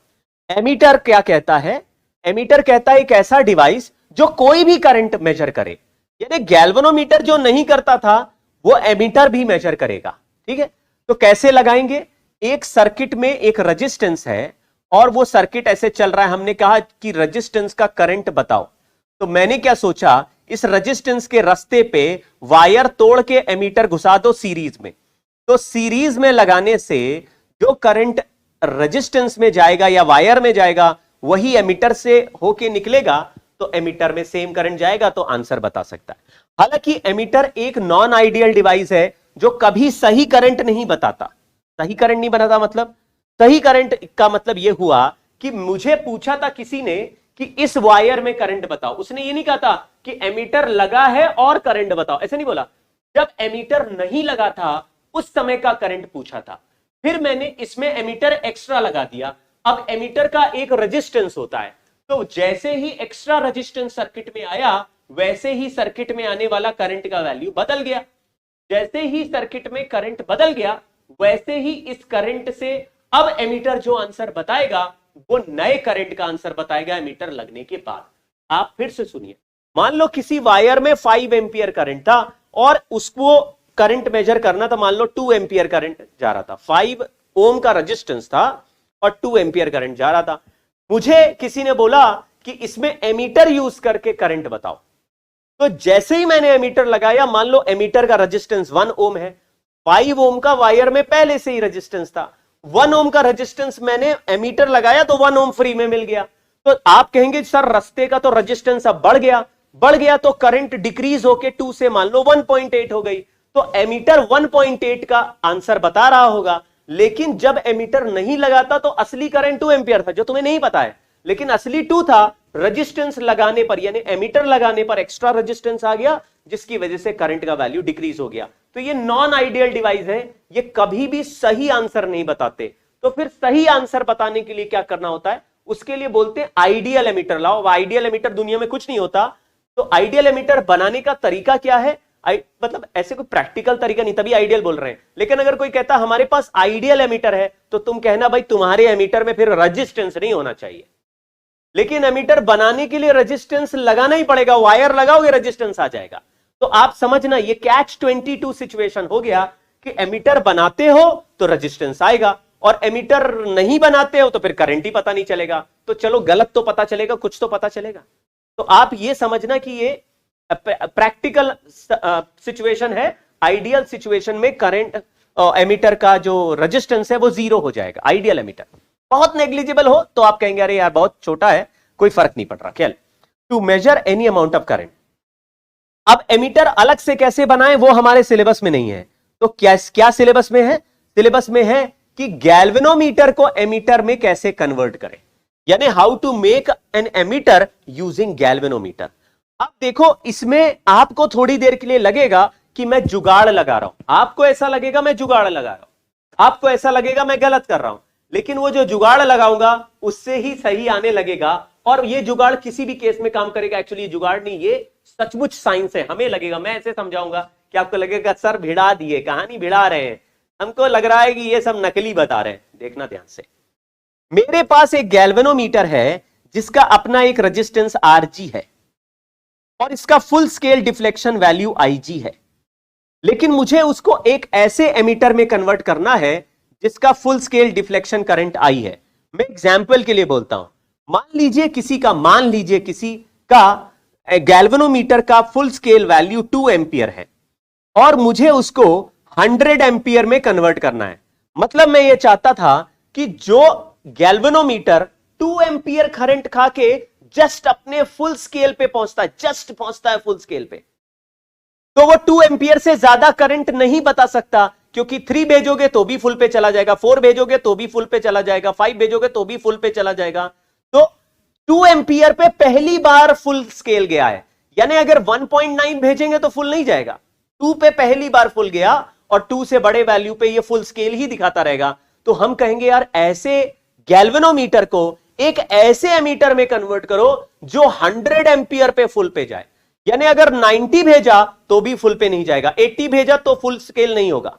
एमीटर क्या कहता है? एमीटर कहता है एक ऐसा डिवाइस जो कोई भी करंट मेजर करे, यानी गैल्वेनोमीटर जो नहीं करता था वो एमीटर भी मेजर करेगा। ठीक है, तो कैसे लगाएंगे? एक सर्किट में एक रेजिस्टेंस है और वो सर्किट ऐसे चल रहा है, हमने कहा कि रेजिस्टेंस का करंट बताओ। तो मैंने क्या सोचा, इस रेजिस्टेंस के रास्ते पे वायर तोड़ के एमीटर घुसा दो सीरीज में। तो सीरीज में लगाने से जो करंट रेजिस्टेंस में जाएगा या वायर में जाएगा वही एमीटर से होके निकलेगा, तो एमीटर में सेम करंट जाएगा, तो आंसर बता सकता है। हालांकि एमीटर एक नॉन आइडियल डिवाइस है जो कभी सही करंट नहीं बताता। सही करंट नहीं बताता मतलब, सही करंट का मतलब यह हुआ कि मुझे पूछा था किसी ने कि इस वायर में करंट बताओ, उसने ये नहीं कहा था कि एमीटर लगा है और करंट बताओ, ऐसे नहीं बोला। जब एमीटर नहीं लगा था उस समय का करंट पूछा था, फिर मैंने इसमें एमीटर एक्स्ट्रा लगा दिया। अब एमीटर का एक रेजिस्टेंस होता है, तो जैसे ही एक्स्ट्रा रेजिस्टेंस सर्किट में आया वैसे ही सर्किट में आने वाला करंट का वैल्यू बदल गया। जैसे ही सर्किट में करंट बदल गया वैसे ही इस करंट से अब एमीटर जो आंसर बताएगा वो नए करंट का आंसर बताएगा एमीटर लगने के बाद। आप फिर से सुनिए, मान लो किसी वायर में 5 एम्पियर करंट था और उसको करंट मेजर करना था, मान लो 2 एम्पियर करंट जा रहा था, 5 ओम का रेजिस्टेंस था और 2 एम्पियर करंट जा रहा था। मुझे किसी ने बोला कि इसमें एमीटर यूज करके करंट बताओ। तो जैसे ही मैंने एमीटर लगाया, मान लो एमीटर का रेजिस्टेंस 1 ओम है, 5 ओम का वायर में पहले से ही रेजिस्टेंस था, 1 ओम का रेजिस्टेंस मैंने एमीटर लगाया तो 1 ओम फ्री में मिल गया। तो आप कहेंगे सर रास्ते का तो रेजिस्टेंस अब बढ़ गया तो करंट डिक्रीज होके 2 से मान लो 1.8 हो गई, तो एमीटर 1.8 का आंसर बता रहा होगा। लेकिन जब एमीटर नहीं लगाता तो असली करंट 2 एम्पियर था, जो तुम्हें नहीं पता है, लेकिन असली 2 था। रेजिस्टेंस लगाने पर यानी एमीटर लगाने पर एक्स्ट्रा रेजिस्टेंस आ गया, जिसकी वजह से करंट का वैल्यू डिक्रीज हो गया। तो ये नॉन आइडियल डिवाइस है, ये कभी भी सही आंसर नहीं बताते। तो फिर सही आंसर बताने के लिए क्या करना होता है, उसके लिए बोलते हैं आइडियल एमीटर लाओ। आइडियल एमीटर दुनिया में कुछ नहीं होता। तो आइडियल एमीटर बनाने का तरीका क्या है, मतलब ऐसे कोई प्रैक्टिकल तरीका नहीं, तभी आइडियल बोल रहे हैं। लेकिन अगर कोई कहता हमारे पास आइडियल एमीटर है तो तुम कहना भाई तुम्हारे एमीटर में फिर रेजिस्टेंस नहीं होना चाहिए। लेकिन एमीटर बनाने के लिए रेजिस्टेंस लगाना ही पड़ेगा, वायर लगाओगे रेजिस्टेंस आ जाएगा। तो आप समझना ये कैच 22 सिचुएशन हो गया कि एमीटर बनाते हो तो रेजिस्टेंस आएगा और एमीटर नहीं बनाते हो तो फिर करंट ही पता नहीं चलेगा। तो चलो गलत तो पता चलेगा, कुछ तो पता चलेगा। तो आप ये समझना कि ये प्रैक्टिकल सिचुएशन है। आइडियल सिचुएशन में करंट एमीटर का जो रेजिस्टेंस है वो 0 हो जाएगा। आइडियल एमीटर बहुत नेग्लिजिबल हो तो आप कहेंगे अरे यार बहुत छोटा है, कोई फर्क नहीं पड़ रहा। क्या to measure any amount of current. अब एमीटर अलग से कैसे बनाएं वो हमारे सिलेबस में नहीं है। तो क्या सिलेबस में है? सिलेबस में है कि गैल्वेनोमीटर को एमीटर में कैसे कन्वर्ट करें, यानी how to make an ammeter using galvanometer. अब देखो इसमें आपको थोड़ी देर के लिए लगेगा कि मैं जुगाड़ लगा रहा हूं, आपको ऐसा लगेगा मैं जुगाड़ लगा रहा हूं, आपको ऐसा लगेगा मैं गलत कर रहा हूं, लेकिन वो जो जुगाड़ लगाऊंगा उससे ही सही आने लगेगा। और ये जुगाड़ किसी भी केस में काम करेगा। एक्चुअली जुगाड़ नहीं, ये सचमुच साइंस है। हमें लगेगा, मैं ऐसे समझाऊंगा कि आपको लगेगा सर भिड़ा दिए, कहानी भिड़ा रहे हैं, हमको लग रहा है कि ये सब नकली बता रहे हैं। देखना ध्यान से, मेरे पास एक गैल्वेनोमीटर है जिसका अपना एक रेजिस्टेंस RG है और इसका full scale deflection value IG है। लेकिन मुझे उसको एक ऐसे एमीटर में कन्वर्ट करना है जिसका full scale deflection current I है। मैं एग्जाम्पल के लिए बोलता हूं, मान लीजिए किसी का गैल्वेनोमीटर का फुल स्केल वैल्यू 2 एंपियर है और मुझे उसको 100 एंपियर में कन्वर्ट करना है। मतलब मैं ये चाहता था कि जो गैल्वेनोमीटर 2 एंपियर करंट खा के जस्ट अपने फुल स्केल पे पहुंचता है फुल स्केल पे, तो वो 2 एंपियर से ज्यादा करंट नहीं बता सकता, क्योंकि 3 भेजोगे तो भी फुल पे चला जाएगा, 4 भेजोगे तो भी फुल पे चला जाएगा, 5 भेजोगे तो भी फुल पे चला जाएगा। तो 2 एंपियर पे पहली बार फुल स्केल गया है, यानी अगर 1.9 भेजेंगे तो फुल नहीं जाएगा। 2 पे पहली बार फुल गया और 2 से बड़े वैल्यू पे ये फुल स्केल ही दिखाता रहेगा। तो हम कहेंगे यार ऐसे गैल्वेनोमीटर को एक ऐसे एमीटर में कन्वर्ट करो जो 100 एंपियर पे फुल पे जाए, यानी अगर 90 भेजा तो भी फुल पे नहीं जाएगा, 80 भेजा तो फुल स्केल नहीं होगा।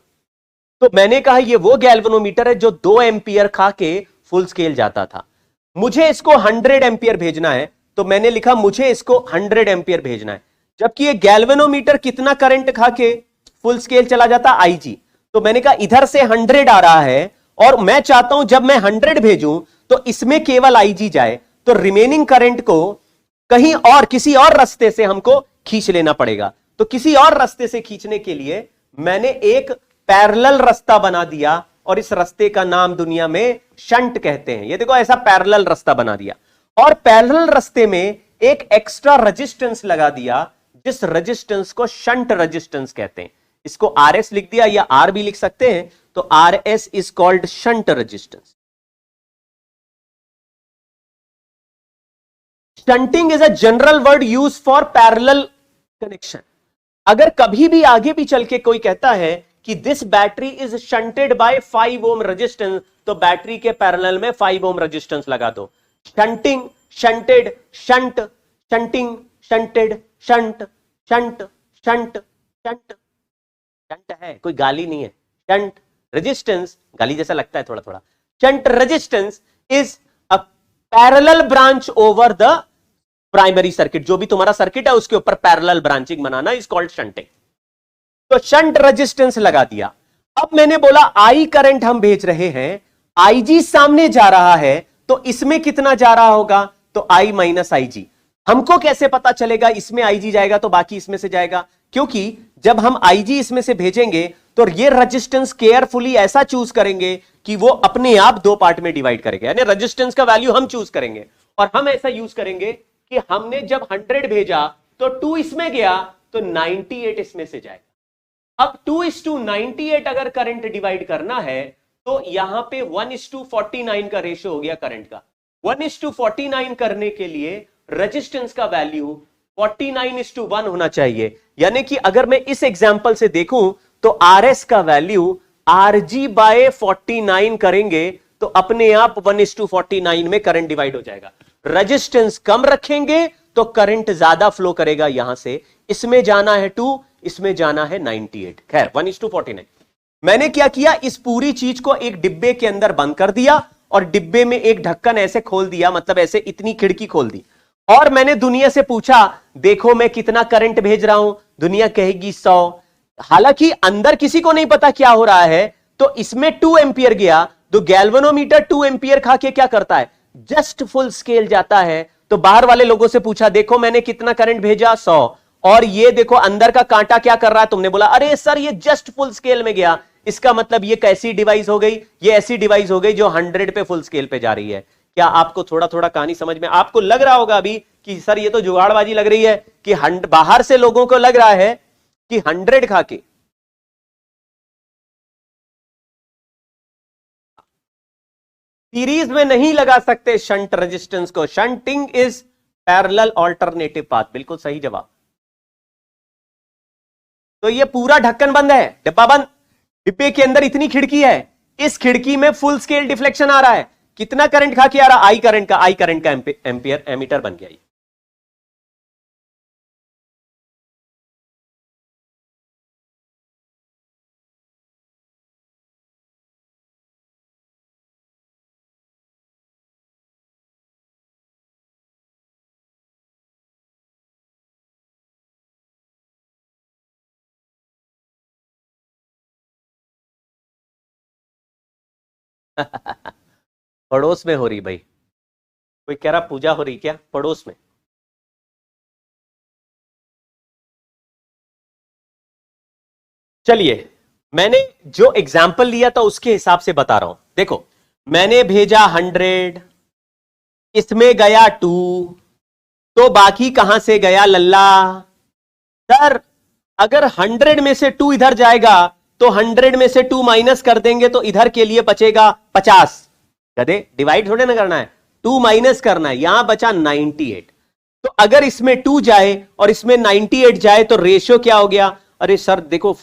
तो मैंने कहा ये वो गैल्वेनोमीटर है जो 2 एंपियर खा के फुल स्केल जाता था। मुझे इसको 100 एंपियर भेजना है, तो मैंने लिखा मुझे इसको 100 एंपियर भेजना है, जबकि ये गैल्वेनोमीटर कितना करंट खा के फुल स्केल चला जाता, आईजी। तो मैंने कहा इधर से 100 आ रहा है और मैं चाहता हूं जब मैं 100 भेजूं तो इसमें केवल आईजी जाए, तो रिमेनिंग करंट को कहीं और किसी और रास्ते से हमको खींच लेना पड़ेगा। तो किसी और रास्ते से खींचने के लिए मैंने एक पैरेलल रास्ता बना दिया और इस रास्ते का नाम दुनिया में शंट कहते हैं। ये देखो ऐसा पैरेलल रास्ता बना दिया और पैरेलल रास्ते में एक एक्स्ट्रा रेजिस्टेंस लगा दिया, जिस रेजिस्टेंस को शंट रेजिस्टेंस कहते हैं। इसको आरएस लिख दिया या आर भी लिख सकते हैं, तो RS is called shunt resistance. Shunting is a general word use for parallel connection. अगर कभी भी आगे भी चल के कोई कहता है कि this battery is shunted bye 5 ohm resistance, तो बैटरी के पैरेलल में 5 ओम रेजिस्टेंस लगा दो। Shunting, shunted, shunt, shunting, shunted, shunt, shunt, shunt, shunt, shunt है, कोई गाली नहीं है। शंट रेजिस्टेंस गाली जैसा लगता है थोड़ा थोड़ा। Shunt resistance is a parallel branch over the primary circuit. जो भी तुम्हारा सर्किट है उसके ऊपर parallel branching banana is called shunting. तो शंट रेजिस्टेंस लगा दिया। अब मैंने बोला आई करंट हम भेज रहे हैं, आईजी सामने जा रहा है, तो इसमें कितना जा रहा होगा, तो आई माइनस आईजी। हमको कैसे पता चलेगा इसमें आईजी जाएगा तो बाकी इसमें से जाएगा, क्योंकि जब हम आईजी इसमें से भेजेंगे तो ये रेजिस्टेंस केयरफुली ऐसा चूज करेंगे कि वो अपने आप 2 पार्ट में डिवाइड करेंगे, यानी रेजिस्टेंस का वैल्यू हम चूज करेंगे। और हम ऐसा यूज करेंगे कि हमने जब 100 भेजा तो 2 इसमें गया तो 98 इसमें से जाएगा। अब 2:98 अगर करंट डिवाइड करना है तो यहां पे 1:49 का रेशियो हो गया करंट का। 1:49 करने के लिए रेजिस्टेंस का वैल्यू 49:1 होना चाहिए। यानी कि अगर मैं इस एग्जांपल से देखूं तो आरएस का वैल्यू आरजी बाय 49 करेंगे तो अपने आप 1:49 में करंट डिवाइड हो जाएगा। रेजिस्टेंस कम रखेंगे तो करंट ज्यादा फ्लो करेगा। यहां से इसमें जाना है 2, इसमें जाना है 98। खैर 1:49। मैंने क्या किया, इस पूरी चीज को एक डिब्बे के अंदर बंद कर दिया और डिब्बे में एक ढक्कन ऐसे खोल दिया, मतलब ऐसे इतनी खिड़की खोल दी, और मैंने दुनिया से पूछा देखो मैं कितना करंट भेज रहा हूं। दुनिया कहेगी 100। हालांकि अंदर किसी को नहीं पता क्या हो रहा है, तो इसमें 2 एंपियर गया, तो गैल्वेनोमीटर 2 एंपियर खा के क्या करता है, जस्ट फुल स्केल जाता है। तो बाहर वाले लोगों से पूछा देखो मैंने कितना करंट भेजा, 100, और ये देखो अंदर का कांटा क्या कर रहा है। तुमने बोला अरे सर ये जस्ट फुल स्केल में गया, इसका मतलब ये कैसी डिवाइस हो गई, ये ऐसी डिवाइस हो गई जो 100 पे फुल स्केल पे जा रही है। क्या आपको थोड़ा थोड़ा कहानी समझ में, आपको लग रहा होगा अभी कि सर ये तो जुगाड़बाजी लग रही है, कि बाहर से लोगों को लग रहा है कि 100 खा के सीरीज में नहीं लगा सकते शंट रेजिस्टेंस को। Shunting is parallel alternative path. बिल्कुल सही जवाब। तो ये पूरा ढक्कन बंद है, डिब्बा बंद, डिब्बे के अंदर इतनी खिड़की है, इस खिड़की में फुल स्केल डिफ्लेक्शन आ रहा है। कितना करंट खा के आ रहा, आई करंट का एम्पियर एमीटर बन गया। पड़ोस में हो रही भाई, कोई कह रहा पूजा हो रही क्या पड़ोस में? चलिए, मैंने जो एग्जाम्पल लिया था उसके हिसाब से बता रहा हूं। देखो, मैंने भेजा 100, इसमें गया 2, तो बाकी कहां से गया लल्ला? सर, अगर 100 में से 2 इधर जाएगा तो 100 में से 2 माइनस कर देंगे तो इधर के लिए बचेगा 50। गधे, डिवाइड थोड़े ना करना है, 2 माइनस करना है। यहां बचा 98। तो अगर इसमें 2 जाए और इसमें 98 जाए तो रेशियो क्या हो गया? अरे सर देखो,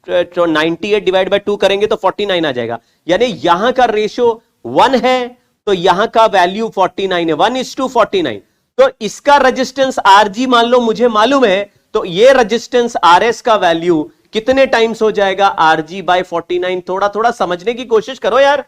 98 डिवाइड बाय 2 करेंगे तो 49 आ जाएगा। यानी यहां का रेशियो 1 है तो यहां का वैल्यू 49 है, 1:49। तो इसका रेजिस्टेंस आरजी मान लो मुझे मालूम है, तो ये रेजिस्टेंस आरएस का वैल्यू कितने टाइम्स हो जाएगा? RG by 49। थोड़ा थोड़ा समझने की कोशिश करो यार।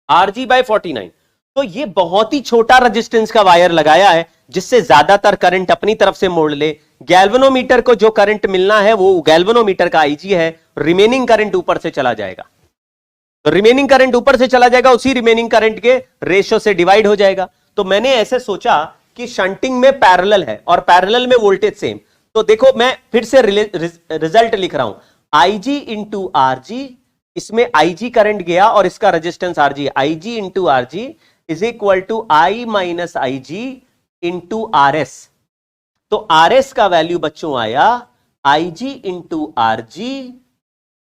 RG by 49। तो ये बहुत ही छोटा रेजिस्टेंस का वायर लगाया है जिससे ज्यादातर करंट अपनी तरफ से मोड़ ले। गैल्वेनोमीटर को जो करंट मिलना है वो गैल्वेनोमीटर का आईजी है, रिमेनिंग करंट ऊपर से चला जाएगा। तो रिमेनिंग करंट ऊपर से चला जाएगा, उसी रिमेनिंग करंट के रेशियो से डिवाइड हो जाएगा। तो मैंने ऐसे सोचा कि शंटिंग में पैरेलल है और पैरेलल में वोल्टेज सेम। तो देखो, मैं फिर से रिजल्ट लिख रहा हूं, आईजी इंटू आरजी, इसमें आईजी करंट गया और इसका resistance RG, IG into RG is equal to I minus IG into RS. तो आरएस का वैल्यू बच्चों आया IG into RG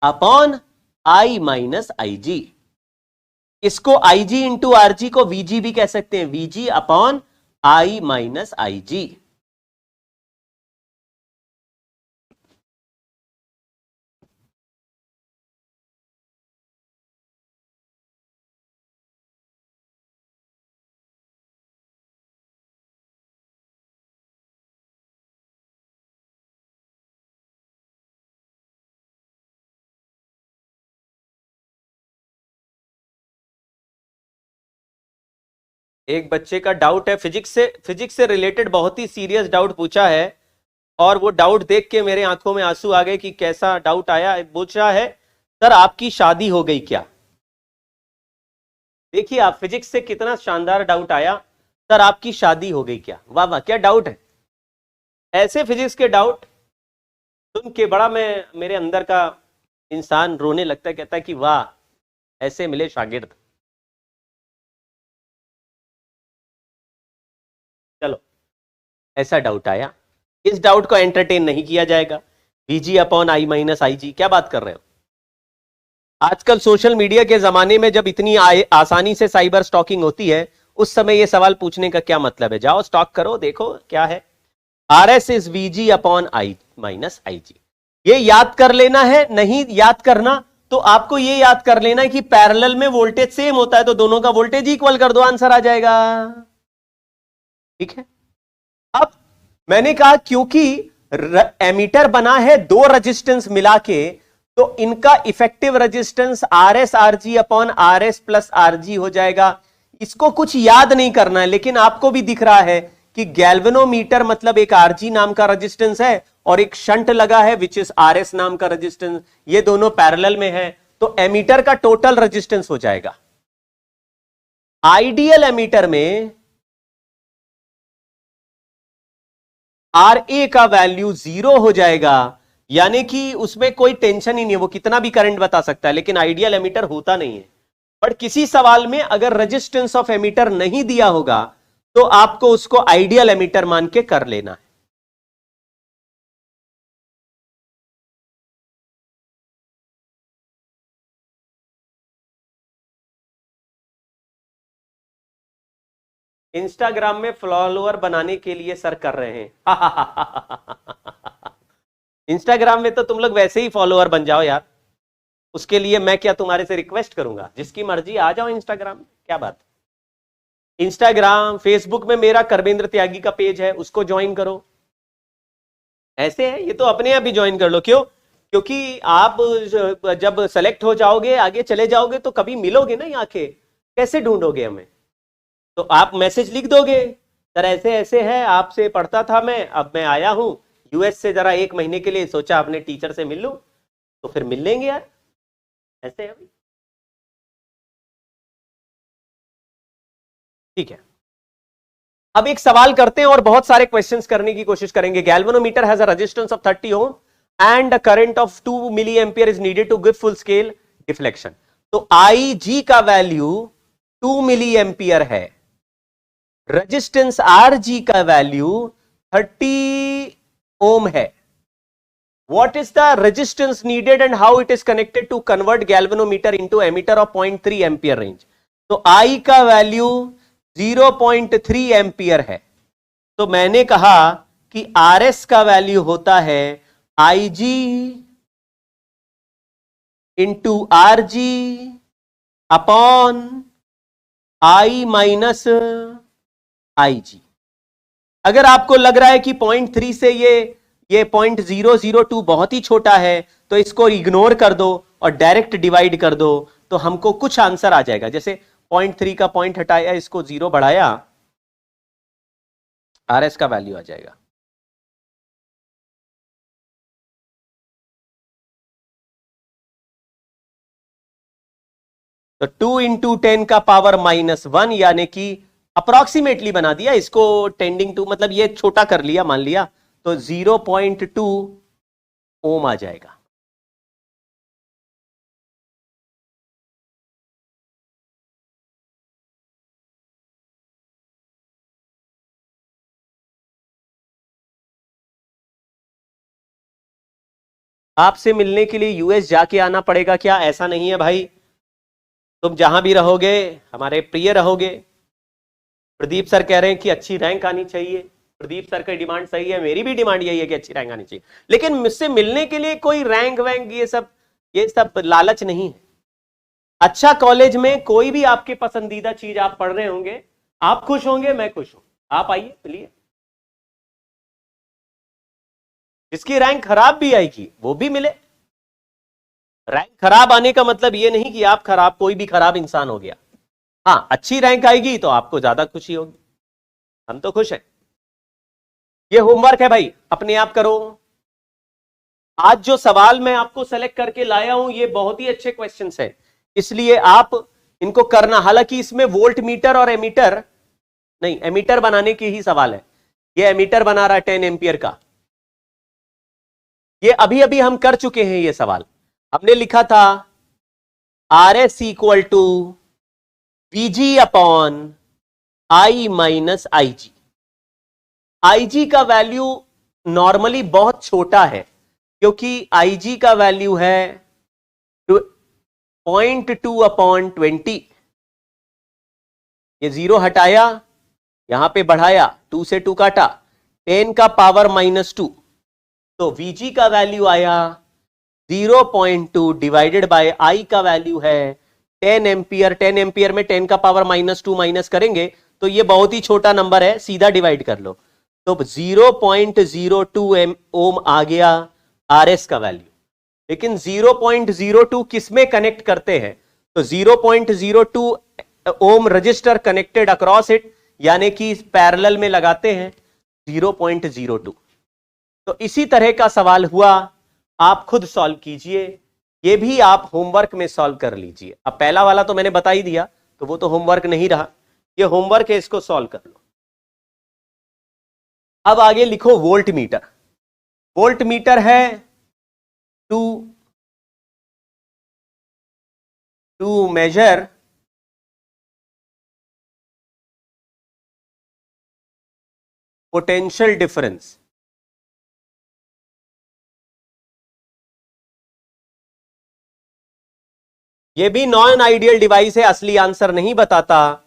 upon I minus IG. इसको आईजी इंटू आरजी को वीजी भी कह सकते हैं, VG upon I minus IG. एक बच्चे का डाउट है, फिजिक्स से रिलेटेड बहुत ही सीरियस डाउट पूछा है और वो डाउट देख के मेरे आंखों में आंसू आ गए कि कैसा डाउट आया। पूछ रहा है, सर आपकी शादी हो गई क्या? देखिए आप, फिजिक्स से कितना शानदार डाउट आया, सर आपकी शादी हो गई क्या? वाह वाह, क्या डाउट है। ऐसे फिजिक्स के डाउट सुन के बड़ा मेरे अंदर का इंसान रोने लगता है, कहता है कि वाह, ऐसे मिले शागिर्द। चलो, ऐसा डाउट आया, इस डाउट को एंटरटेन नहीं किया जाएगा। V G upon I minus I जी, क्या बात कर रहे हो? आजकल सोशल मीडिया के जमाने में जब इतनी आसानी से साइबर स्टॉकिंग होती है, उस समय यह सवाल पूछने का क्या मतलब है? जाओ स्टॉक करो, देखो क्या है। R S is V G upon I minus I G. ये याद कर लेना है, नहीं याद करना तो आपको ये याद कर लेना है कि पैरेलल में वोल्टेज सेम होता है तो दोनों का वोल्टेज इक्वल कर दो, आंसर आ जाएगा। ठीक है। अब मैंने कहा क्योंकि एमीटर बना है दो रेजिस्टेंस मिला के, तो इनका effective resistance R S R G upon R S plus R G हो जाएगा। इसको कुछ याद नहीं करना है, लेकिन आपको भी दिख रहा है कि गैल्वेनोमीटर मतलब एक आरजी नाम का रेजिस्टेंस है और एक शंट लगा है विच इज आर एस नाम का रेजिस्टेंस, ये दोनों पैरेलल में है, तो एमीटर का टोटल रेजिस्टेंस हो जाएगा। आइडियल एमीटर में आर ए का वैल्यू 0 हो जाएगा, यानी कि उसमें कोई टेंशन ही नहीं है, वो कितना भी करंट बता सकता है, लेकिन आइडियल एमीटर होता नहीं है। बट किसी सवाल में अगर रेजिस्टेंस ऑफ एमीटर नहीं दिया होगा तो आपको उसको आइडियल एमीटर मान के कर लेना है। इंस्टाग्राम में फॉलोअर बनाने के लिए सर कर रहे हैं। इंस्टाग्राम में तो तुम लोग वैसे ही फॉलोअर बन जाओ यार, उसके लिए मैं क्या तुम्हारे से रिक्वेस्ट करूंगा? जिसकी मर्जी आ जाओ इंस्टाग्राम में, क्या बात। इंस्टाग्राम फेसबुक में मेरा कर्मेंद्र त्यागी का पेज है, उसको ज्वाइन करो। ऐसे है, ये तो अपने आप ही ज्वाइन कर लो। क्यों? क्योंकि आप जब सेलेक्ट हो जाओगे, आगे चले जाओगे, तो कभी मिलोगे नहीं आके, कैसे ढूंढोगे हमें? तो आप मैसेज लिख दोगे, सर ऐसे ऐसे है, आपसे पढ़ता था मैं, अब मैं आया हूं यूएस से, जरा 1 महीने के लिए, सोचा अपने टीचर से मिल लूं, तो फिर मिल लेंगे यार, ऐसे है भाई। ठीक है, अब एक सवाल करते हैं और बहुत सारे क्वेश्चंस करने की कोशिश करेंगे। Galvanometer has a resistance of 30 ohm and a current of 2 milli ampere is needed to give full scale deflection. तो आई जी का वैल्यू 2 मिली एम्पियर है, रेजिस्टेंस आर जी का वैल्यू 30 ओम है। What is the resistance needed and how it is connected to convert galvanometer into emitter of 0.3 ampere range? तो I का value 0.3 ampere है, तो मैंने कहा कि RS का वैल्यू होता है IG into RG upon I minus IG। अगर आपको लग रहा है कि 0.3 से ये 0.002 बहुत ही छोटा है, तो इसको इग्नोर कर दो और डायरेक्ट डिवाइड कर दो, तो हमको कुछ आंसर आ जाएगा। जैसे 0.3 का पॉइंट हटाया, इसको 0 बढ़ाया, आरएस का वैल्यू आ जाएगा। तो 2 इंटू 10 का पावर -1, यानी कि अप्रोक्सीमेटली बना दिया इसको, टेंडिंग टू, मतलब ये छोटा कर लिया, मान लिया, तो 0.2 ओम आ जाएगा। आपसे मिलने के लिए यूएस जाके आना पड़ेगा क्या? ऐसा नहीं है भाई, तुम जहां भी रहोगे हमारे प्रिय रहोगे। प्रदीप सर कह रहे हैं कि अच्छी रैंक आनी चाहिए, प्रदीप सर की डिमांड सही है, मेरी भी डिमांड यही है कि अच्छी रैंक आनी चाहिए, लेकिन मुझसे मिलने के लिए कोई रैंक वैंक ये सब लालच नहीं है। अच्छा कॉलेज में कोई भी आपके पसंदीदा चीज आप पढ़ रहे होंगे, आप खुश होंगे, मैं खुश हूं, आप आइए मिलिए। जिसकी रैंक खराब भी आएगी वो भी मिले। रैंक खराब आने का मतलब ये नहीं कि आप खराब, कोई भी खराब इंसान हो गया। हाँ, अच्छी रैंक आएगी तो आपको ज्यादा खुशी होगी, हम तो खुश हैं। ये होमवर्क है भाई, अपने आप करो। आज जो सवाल मैं आपको सेलेक्ट करके लाया हूं, ये बहुत ही अच्छे क्वेश्चंस हैं, इसलिए आप इनको करना। हालांकि इसमें वोल्ट मीटर और एमीटर नहीं, एमीटर बनाने की ही सवाल है। ये एमीटर बना रहा है 10 एम्पियर का, ये अभी अभी हम कर चुके हैं। ये सवाल हमने लिखा था R S equal to V G upon I minus I G. I G का वैल्यू नॉर्मली बहुत छोटा है, क्योंकि आई जी का वैल्यू है 0.2 अपॉन 20। ये 0 हटाया, यहां पे बढ़ाया, 2 से 2 काटा, 10 का पावर -2, तो वीजी का वैल्यू आया 0.2 डिवाइडेड बाय आई का वैल्यू है 10 एम्पियर। 10 एम्पियर में 10 का पावर -2 माइनस करेंगे तो ये बहुत ही छोटा नंबर है, सीधा डिवाइड कर लो, तो 0.02 ओम आ गया आरएस का वैल्यू। लेकिन 0.02 किसमें कनेक्ट करते हैं? तो 0.02 ohm resistor connected across it, यानी कि पैरेलल में लगाते हैं 0.02। तो इसी तरह का सवाल हुआ, आप खुद सॉल्व कीजिए, ये भी आप होमवर्क में सॉल्व कर लीजिए। अब पहला वाला तो मैंने बता ही दिया, तो वो तो होमवर्क नहीं रहा, ये होमवर्क है, इसको सॉल्व कर लो। अब आगे लिखो वोल्ट मीटर। वोल्ट मीटर है टू मेजर पोटेंशियल डिफरेंस। ये भी नॉन आइडियल डिवाइस है, असली आंसर नहीं बताता।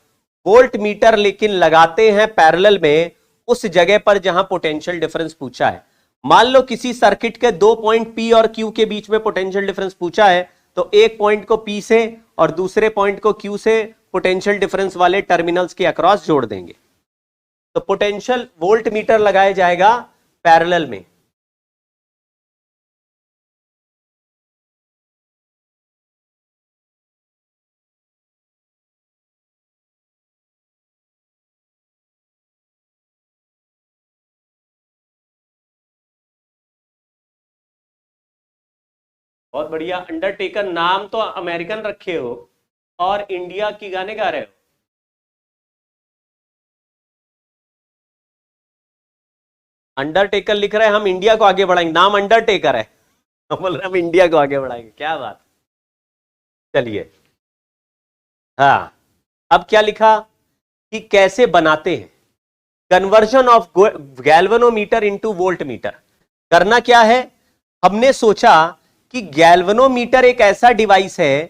वोल्ट मीटर लेकिन लगाते हैं पैरेलल में उस जगह पर जहां पोटेंशियल डिफरेंस पूछा है। मान लो किसी सर्किट के 2 पॉइंट P और Q के बीच में पोटेंशियल डिफरेंस पूछा है, तो एक पॉइंट को P से और दूसरे पॉइंट को Q से पोटेंशियल डिफरेंस वाले टर्मिनल्स के अक्रॉस जोड़ देंगे, तो पोटेंशियल वोल्ट मीटर लगाया जाएगा पैरेलल में। बहुत बढ़िया। अंडरटेकर नाम तो अमेरिकन रखे हो और इंडिया की गाने गा रहे हो। अंडरटेकर लिख रहे हैं, हम इंडिया को आगे बढ़ाएंगे, नाम अंडरटेकर है, हम बोल रहे हम इंडिया को आगे बढ़ाएंगे, क्या बात। चलिए, हाँ, अब क्या लिखा कि कैसे बनाते हैं conversion of galvanometer into volt meter. करना क्या है, हमने सोचा कि गैल्वेनोमीटर एक ऐसा डिवाइस है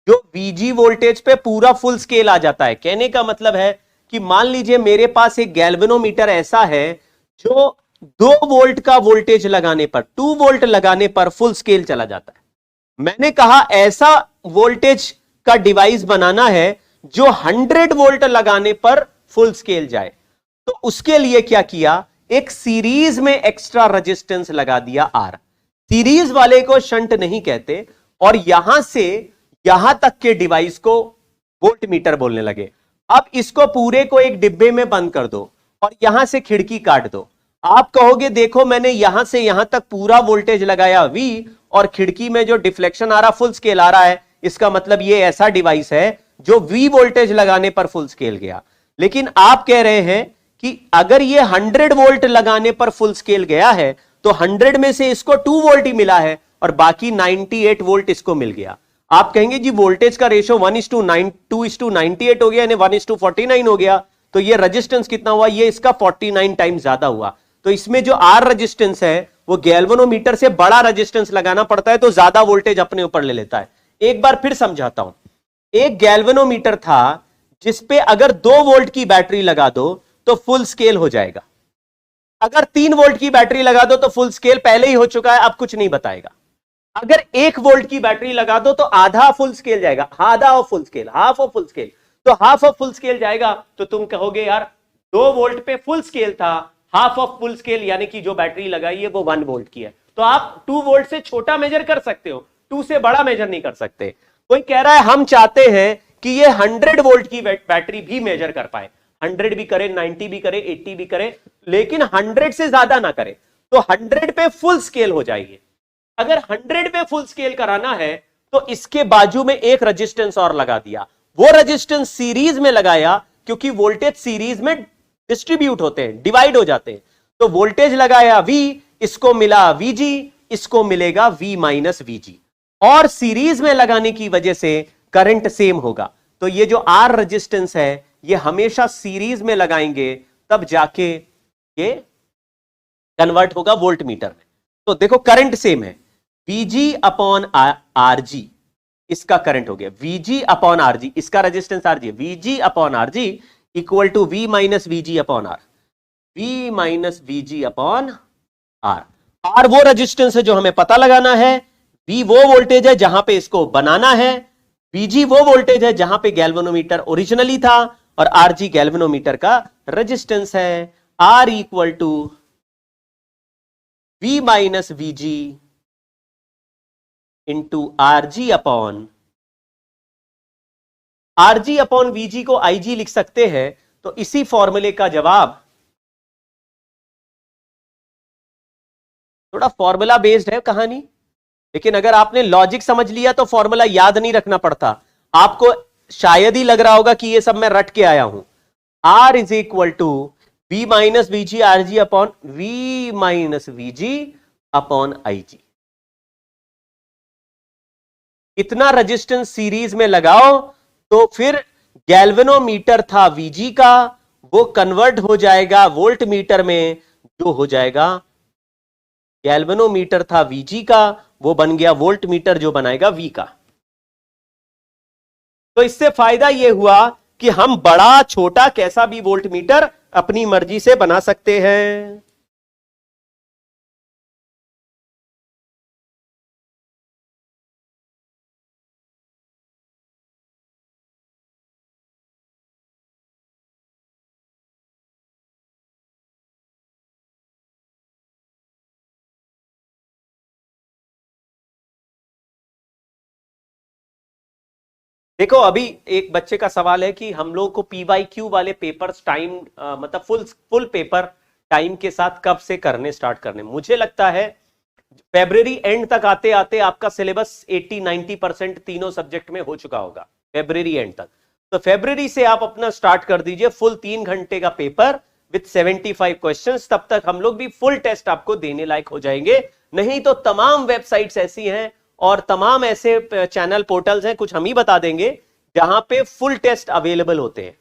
जो वीजी वोल्टेज पे पूरा फुल स्केल आ जाता है। कहने का मतलब है कि मान लीजिए मेरे पास एक गैल्वेनोमीटर ऐसा है जो 2 वोल्ट का वोल्टेज लगाने पर, 2 वोल्ट लगाने पर फुल स्केल चला जाता है। मैंने कहा ऐसा वोल्टेज का डिवाइस बनाना है जो 100 वोल्ट लगाने पर फुल स्केल जाए। तो उसके लिए क्या किया, एक सीरीज में एक्स्ट्रा रेजिस्टेंस लगा दिया आर। सीरीज वाले को शंट नहीं कहते, और यहां से यहां तक के डिवाइस को वोल्ट मीटर बोलने लगे। अब इसको पूरे को एक डिब्बे में बंद कर दो और यहां से खिड़की काट दो। आप कहोगे देखो मैंने यहां से यहां तक पूरा वोल्टेज लगाया V, और खिड़की में जो डिफ्लेक्शन आ रहा फुल स्केल आ रहा है, इसका मतलब ये ऐसा डिवाइस है जो V वोल्टेज लगाने पर फुल स्केल गया। लेकिन आप कह रहे हैं कि अगर ये 100 वोल्ट लगाने पर फुल स्केल गया है तो 100 में से इसको 2 वोल्ट ही मिला है और बाकी 98 वोल्ट इसको मिल गया। आप कहेंगे जी वोल्टेज का रेशो 1:2:98 हो गया, यानी 1:49 हो गया, तो ये रेजिस्टेंस कितना हुआ, ये इसका 49 टाइम ज्यादा हुआ। तो इसमें जो आर रेजिस्टेंस है वो गैल्वेनोमीटर से बड़ा रेजिस्टेंस लगाना पड़ता है, तो ज्यादा वोल्टेज अपने ऊपर ले लेता है। एक बार फिर समझाता हूं। एक गैल्वेनोमीटर था जिसपे अगर 2 वोल्ट की बैटरी लगा दो तो फुल स्केल हो जाएगा। अगर 3 वोल्ट की बैटरी लगा दो तो फुल स्केल पहले ही हो चुका है, अब कुछ नहीं बताएगा। अगर 1 वोल्ट की बैटरी लगा दो तो आधा फुल स्केल जाएगा, आधा of full scale, half of full scale. तो हाफ ऑफ फुल स्केल जाएगा तो तुम कहोगे यार 2 वोल्ट पे फुल स्केल था, हाफ ऑफ फुल स्केल यानी कि जो बैटरी लगाई है वो 1 वोल्ट की है। तो आप 2 वोल्ट से छोटा मेजर कर सकते हो, 2 से बड़ा मेजर नहीं कर सकते। कोई कह रहा है हम चाहते हैं कि ये 100 वोल्ट की बैटरी भी मेजर कर पाए, 100 भी करे, 90 भी करे, 80 भी करे, लेकिन 100 से ज्यादा ना करे। तो 100 पे फुल स्केल हो जाएगी। अगर 100 पे फुल स्केल कराना है तो इसके बाजू में एक रेजिस्टेंस और लगा दिया। वो रेजिस्टेंस सीरीज में लगाया क्योंकि वोल्टेज सीरीज में डिस्ट्रीब्यूट होते हैं, डिवाइड हो जाते हैं। तो वोल्टेज लगाया V, इसको मिला VG, इसको मिलेगा V माइनस VG, और सीरीज में लगाने की वजह से करंट सेम होगा। तो ये जो R रेजिस्टेंस है ये हमेशा सीरीज में लगाएंगे, तब जाके ये कन्वर्ट होगा वोल्ट मीटर में। तो देखो करंट सेम है, VG अपॉन RG, इसका करंट हो गया VG अपॉन RG, इसका resistance RG, VG upon RG equal to V minus VG upon R, V minus VG upon R। R वो रेजिस्टेंस है जो हमें पता लगाना है, V वो वोल्टेज है जहां पे इसको बनाना है, VG वो वोल्टेज है जहां पे गैल्वेनोमीटर ओरिजिनली था, और RG गैल्वेनोमीटर का रेजिस्टेंस है। R equal to V minus VG into RG upon VG को IG लिख सकते हैं। तो इसी फॉर्मूले का जवाब, थोड़ा फॉर्मूला बेस्ड है कहानी, लेकिन अगर आपने लॉजिक समझ लिया तो फॉर्मूला याद नहीं रखना पड़ता। आपको शायद ही लग रहा होगा कि ये सब मैं रट के आया हूं। R is equal to V minus VG RG upon V minus VG upon IG। इतना रेजिस्टेंस सीरीज में लगाओ तो फिर गैल्वेनोमीटर था VG का, वो कन्वर्ट हो जाएगा वोल्ट मीटर में, जो हो जाएगा गैल्वेनोमीटर था VG का, वो बन गया वोल्ट मीटर जो बनाएगा V का। तो इससे फायदा यह हुआ कि हम बड़ा छोटा कैसा भी वोल्ट मीटर अपनी मर्जी से बना सकते हैं। देखो अभी एक बच्चे का सवाल है कि हम लोग को PYQ वाले पेपर्स टाइम मतलब फुल पेपर टाइम के साथ कब से करने स्टार्ट करने। मुझे लगता है फरवरी एंड तक आते आते आपका सिलेबस 80-90% तीनों सब्जेक्ट में हो चुका होगा फरवरी एंड तक। तो फरवरी से आप अपना स्टार्ट कर दीजिए फुल 3 घंटे का पेपर विथ 75 क्वेश्चंस। तब तक हम लोग भी फुल टेस्ट आपको देने लायक हो जाएंगे। नहीं तो तमाम वेबसाइट्स ऐसी हैं और तमाम ऐसे चैनल पोर्टल्स हैं, कुछ हम ही बता देंगे, जहां पे फुल टेस्ट अवेलेबल होते हैं।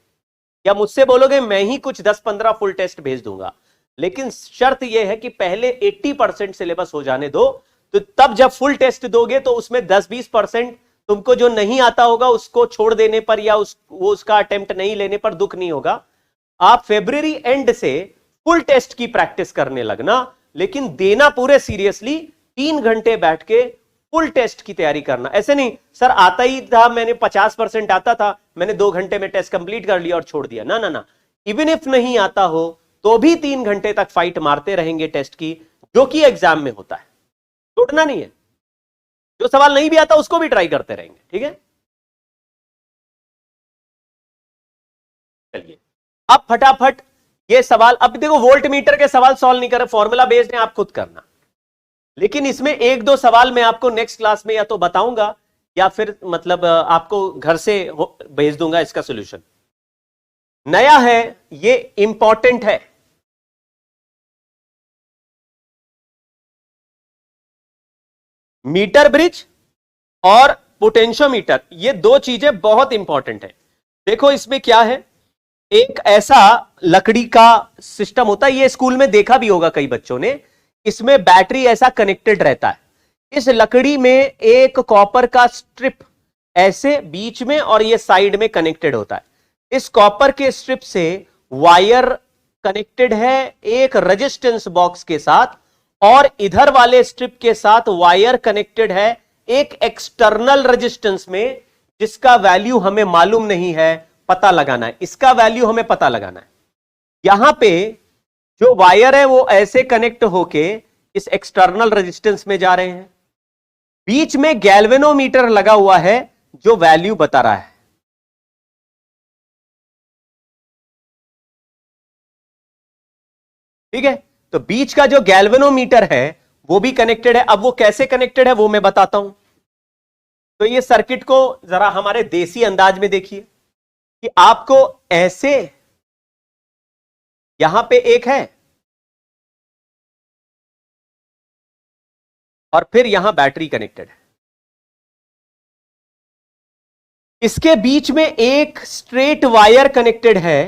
या मुझसे बोलोगे मैं ही कुछ 10-15 फुल टेस्ट भेज दूंगा, लेकिन शर्त यह है कि पहले 80% सिलेबस हो जाने दो। तो तब जब फुल टेस्ट दोगे तो उसमें 10-20% तुमको जो नहीं आता होगा उसको छोड़ देने पर या उसका अटेम्प्ट नहीं लेने पर दुख नहीं होगा। आप फरवरी एंड से फुल टेस्ट की प्रैक्टिस करने लगना, लेकिन देना पूरे सीरियसली 3 घंटे बैठ के फुल टेस्ट की तैयारी करना। ऐसे नहीं सर आता ही था, मैंने 50% आता था, मैंने 2 घंटे में टेस्ट कंप्लीट कर लिया और छोड़ दिया। ना ना ना, इवन इफ नहीं आता हो तो भी 3 घंटे तक फाइट मारते रहेंगे टेस्ट की, जो कि एग्जाम में होता है। छोड़ना नहीं है, जो सवाल नहीं भी आता उसको भी ट्राई करते रहेंगे। ठीक है, चलिए अब फटाफट ये सवाल, अब देखो वोल्ट मीटर के सवाल सॉल्व नहीं कर रहे, फॉर्मूला बेस्ड है, आप खुद करना। लेकिन इसमें 1-2 सवाल मैं आपको नेक्स्ट क्लास में या तो बताऊंगा या फिर मतलब आपको घर से भेज दूंगा इसका सॉल्यूशन। नया है, ये इंपॉर्टेंट है। मीटर ब्रिज और पोटेंशियोमीटर, ये 2 चीजें बहुत इंपॉर्टेंट है। देखो इसमें क्या है, एक ऐसा लकड़ी का सिस्टम होता है, ये स्कूल में देखा भी होगा कई बच्चों ने, इसमें बैटरी ऐसा कनेक्टेड रहता है। इस लकड़ी में एक कॉपर का स्ट्रिप ऐसे बीच में और ये साइड में कनेक्टेड होता है। इस कॉपर के स्ट्रिप से वायर कनेक्टेड है एक रेजिस्टेंस बॉक्स के साथ, और इधर वाले स्ट्रिप के साथ वायर कनेक्टेड है एक एक्सटर्नल रेजिस्टेंस में, जिसका वैल्यू हमें मालूम नहीं है, पता लगाना है। इसका वैल्यू हमें पता लगाना है। यहां पे जो वायर है वो ऐसे कनेक्ट होके इस एक्सटर्नल रेजिस्टेंस में जा रहे हैं। बीच में गैल्वेनोमीटर लगा हुआ है जो वैल्यू बता रहा है। ठीक है, तो बीच का जो गैल्वेनोमीटर है वो भी कनेक्टेड है। अब वो कैसे कनेक्टेड है वो मैं बताता हूं। तो ये सर्किट को जरा हमारे देसी अंदाज में देखिए कि आपको ऐसे यहां पे एक है और फिर यहां बैटरी कनेक्टेड है। इसके बीच में एक स्ट्रेट वायर कनेक्टेड है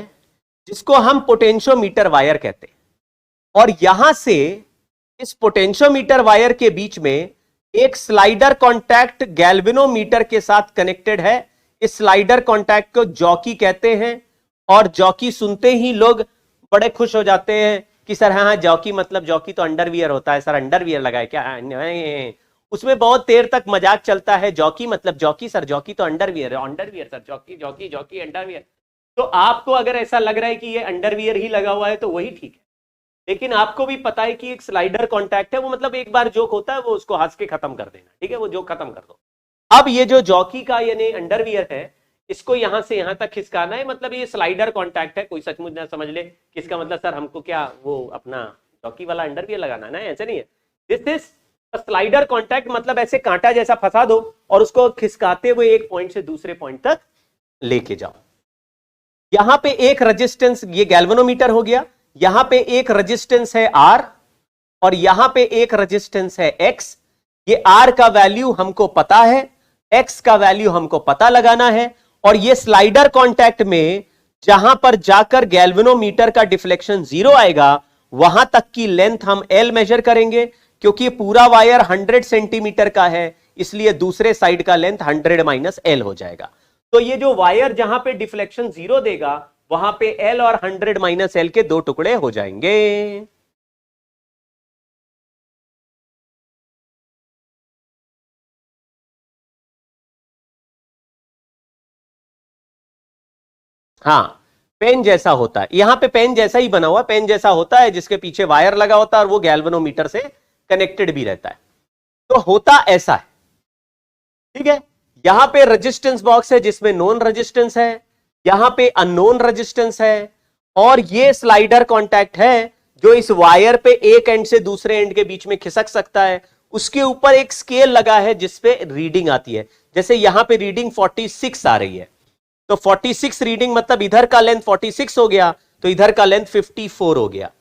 जिसको हम पोटेंशियोमीटर वायर कहते हैं, और यहां से इस पोटेंशियोमीटर वायर के बीच में एक स्लाइडर कॉन्टैक्ट गैल्वेनोमीटर के साथ कनेक्टेड है। इस स्लाइडर कॉन्टैक्ट को जॉकी कहते हैं, और जॉकी सुनते ही लोग बड़े खुश हो जाते हैं कि सर हाँ जॉकी मतलब जॉकी तो अंडरवियर होता है, सर अंडरवियर लगाए क्या? उसमें बहुत देर तक मजाक चलता है, जॉकी मतलब जॉकी सर, जॉकी तो अंडरवियर है, underwear sir, jockey jockey jockey underwear. तो आपको अगर ऐसा लग रहा है कि ये अंडरवियर ही लगा हुआ है तो वही ठीक है, लेकिन आपको भी पता है कि एक स्लाइडर कॉन्टैक्ट है, वो मतलब एक बार जोक होता है वो उसको हंस के खत्म कर देना। ठीक है, वो जोक खत्म कर दो। अब ये जो जॉकी का यानी अंडरवियर है, इसको यहां से यहां तक खिसकाना है, मतलब ये स्लाइडर कॉन्टैक्ट है। कोई सचमुच ना समझ ले किसका मतलब सर हमको क्या वो अपना जॉकी वाला अंडरवियर लगाना है, ना ऐसे नहीं है। दिस इज स्लाइडर कॉन्टैक्ट, मतलब ऐसे कांटा जैसा फंसा दो और उसको खिसकाते हुए एक पॉइंट से दूसरे पॉइंट तक लेके जाओ। यहां पे एक रेजिस्टेंस, ये गैल्वेनोमीटर हो गया, यहां पे एक रेजिस्टेंस है R और यहां पे एक रेजिस्टेंस है X। ये R का वैल्यू हमको पता है, X का वैल्यू हमको पता लगाना है, और ये स्लाइडर कॉन्टैक्ट में जहां पर जाकर गैल्वेनोमीटर का डिफ्लेक्शन 0 आएगा वहां तक की लेंथ हम L मेजर करेंगे। क्योंकि पूरा वायर 100 सेंटीमीटर का है, इसलिए दूसरे साइड का लेंथ 100 - L हो जाएगा। तो ये जो वायर जहां पे डिफ्लेक्शन 0 देगा वहां पे L और 100 - L के 2 टुकड़े हो जाएंगे। हाँ, पेन जैसा होता है, यहां पे पेन जैसा ही बना हुआ, पेन जैसा होता है जिसके पीछे वायर लगा होता है और वो गैल्वेनोमीटर से कनेक्टेड भी रहता है। तो होता ऐसा है। ठीक है, यहां पे रेजिस्टेंस बॉक्स है जिसमें नोन रेजिस्टेंस है, यहां पे अननोन रेजिस्टेंस है, और ये स्लाइडर कॉन्टैक्ट है जो इस वायर पे एक एंड से दूसरे एंड के बीच में खिसक सकता है, उसके ऊपर एक स्केल लगा है जिसपे रीडिंग आती है। जैसे यहां पे रीडिंग 46 आ रही है, तो 46 रीडिंग मतलब इधर का लेंथ 46 हो गया, तो इधर का लेंथ 54 हो गया।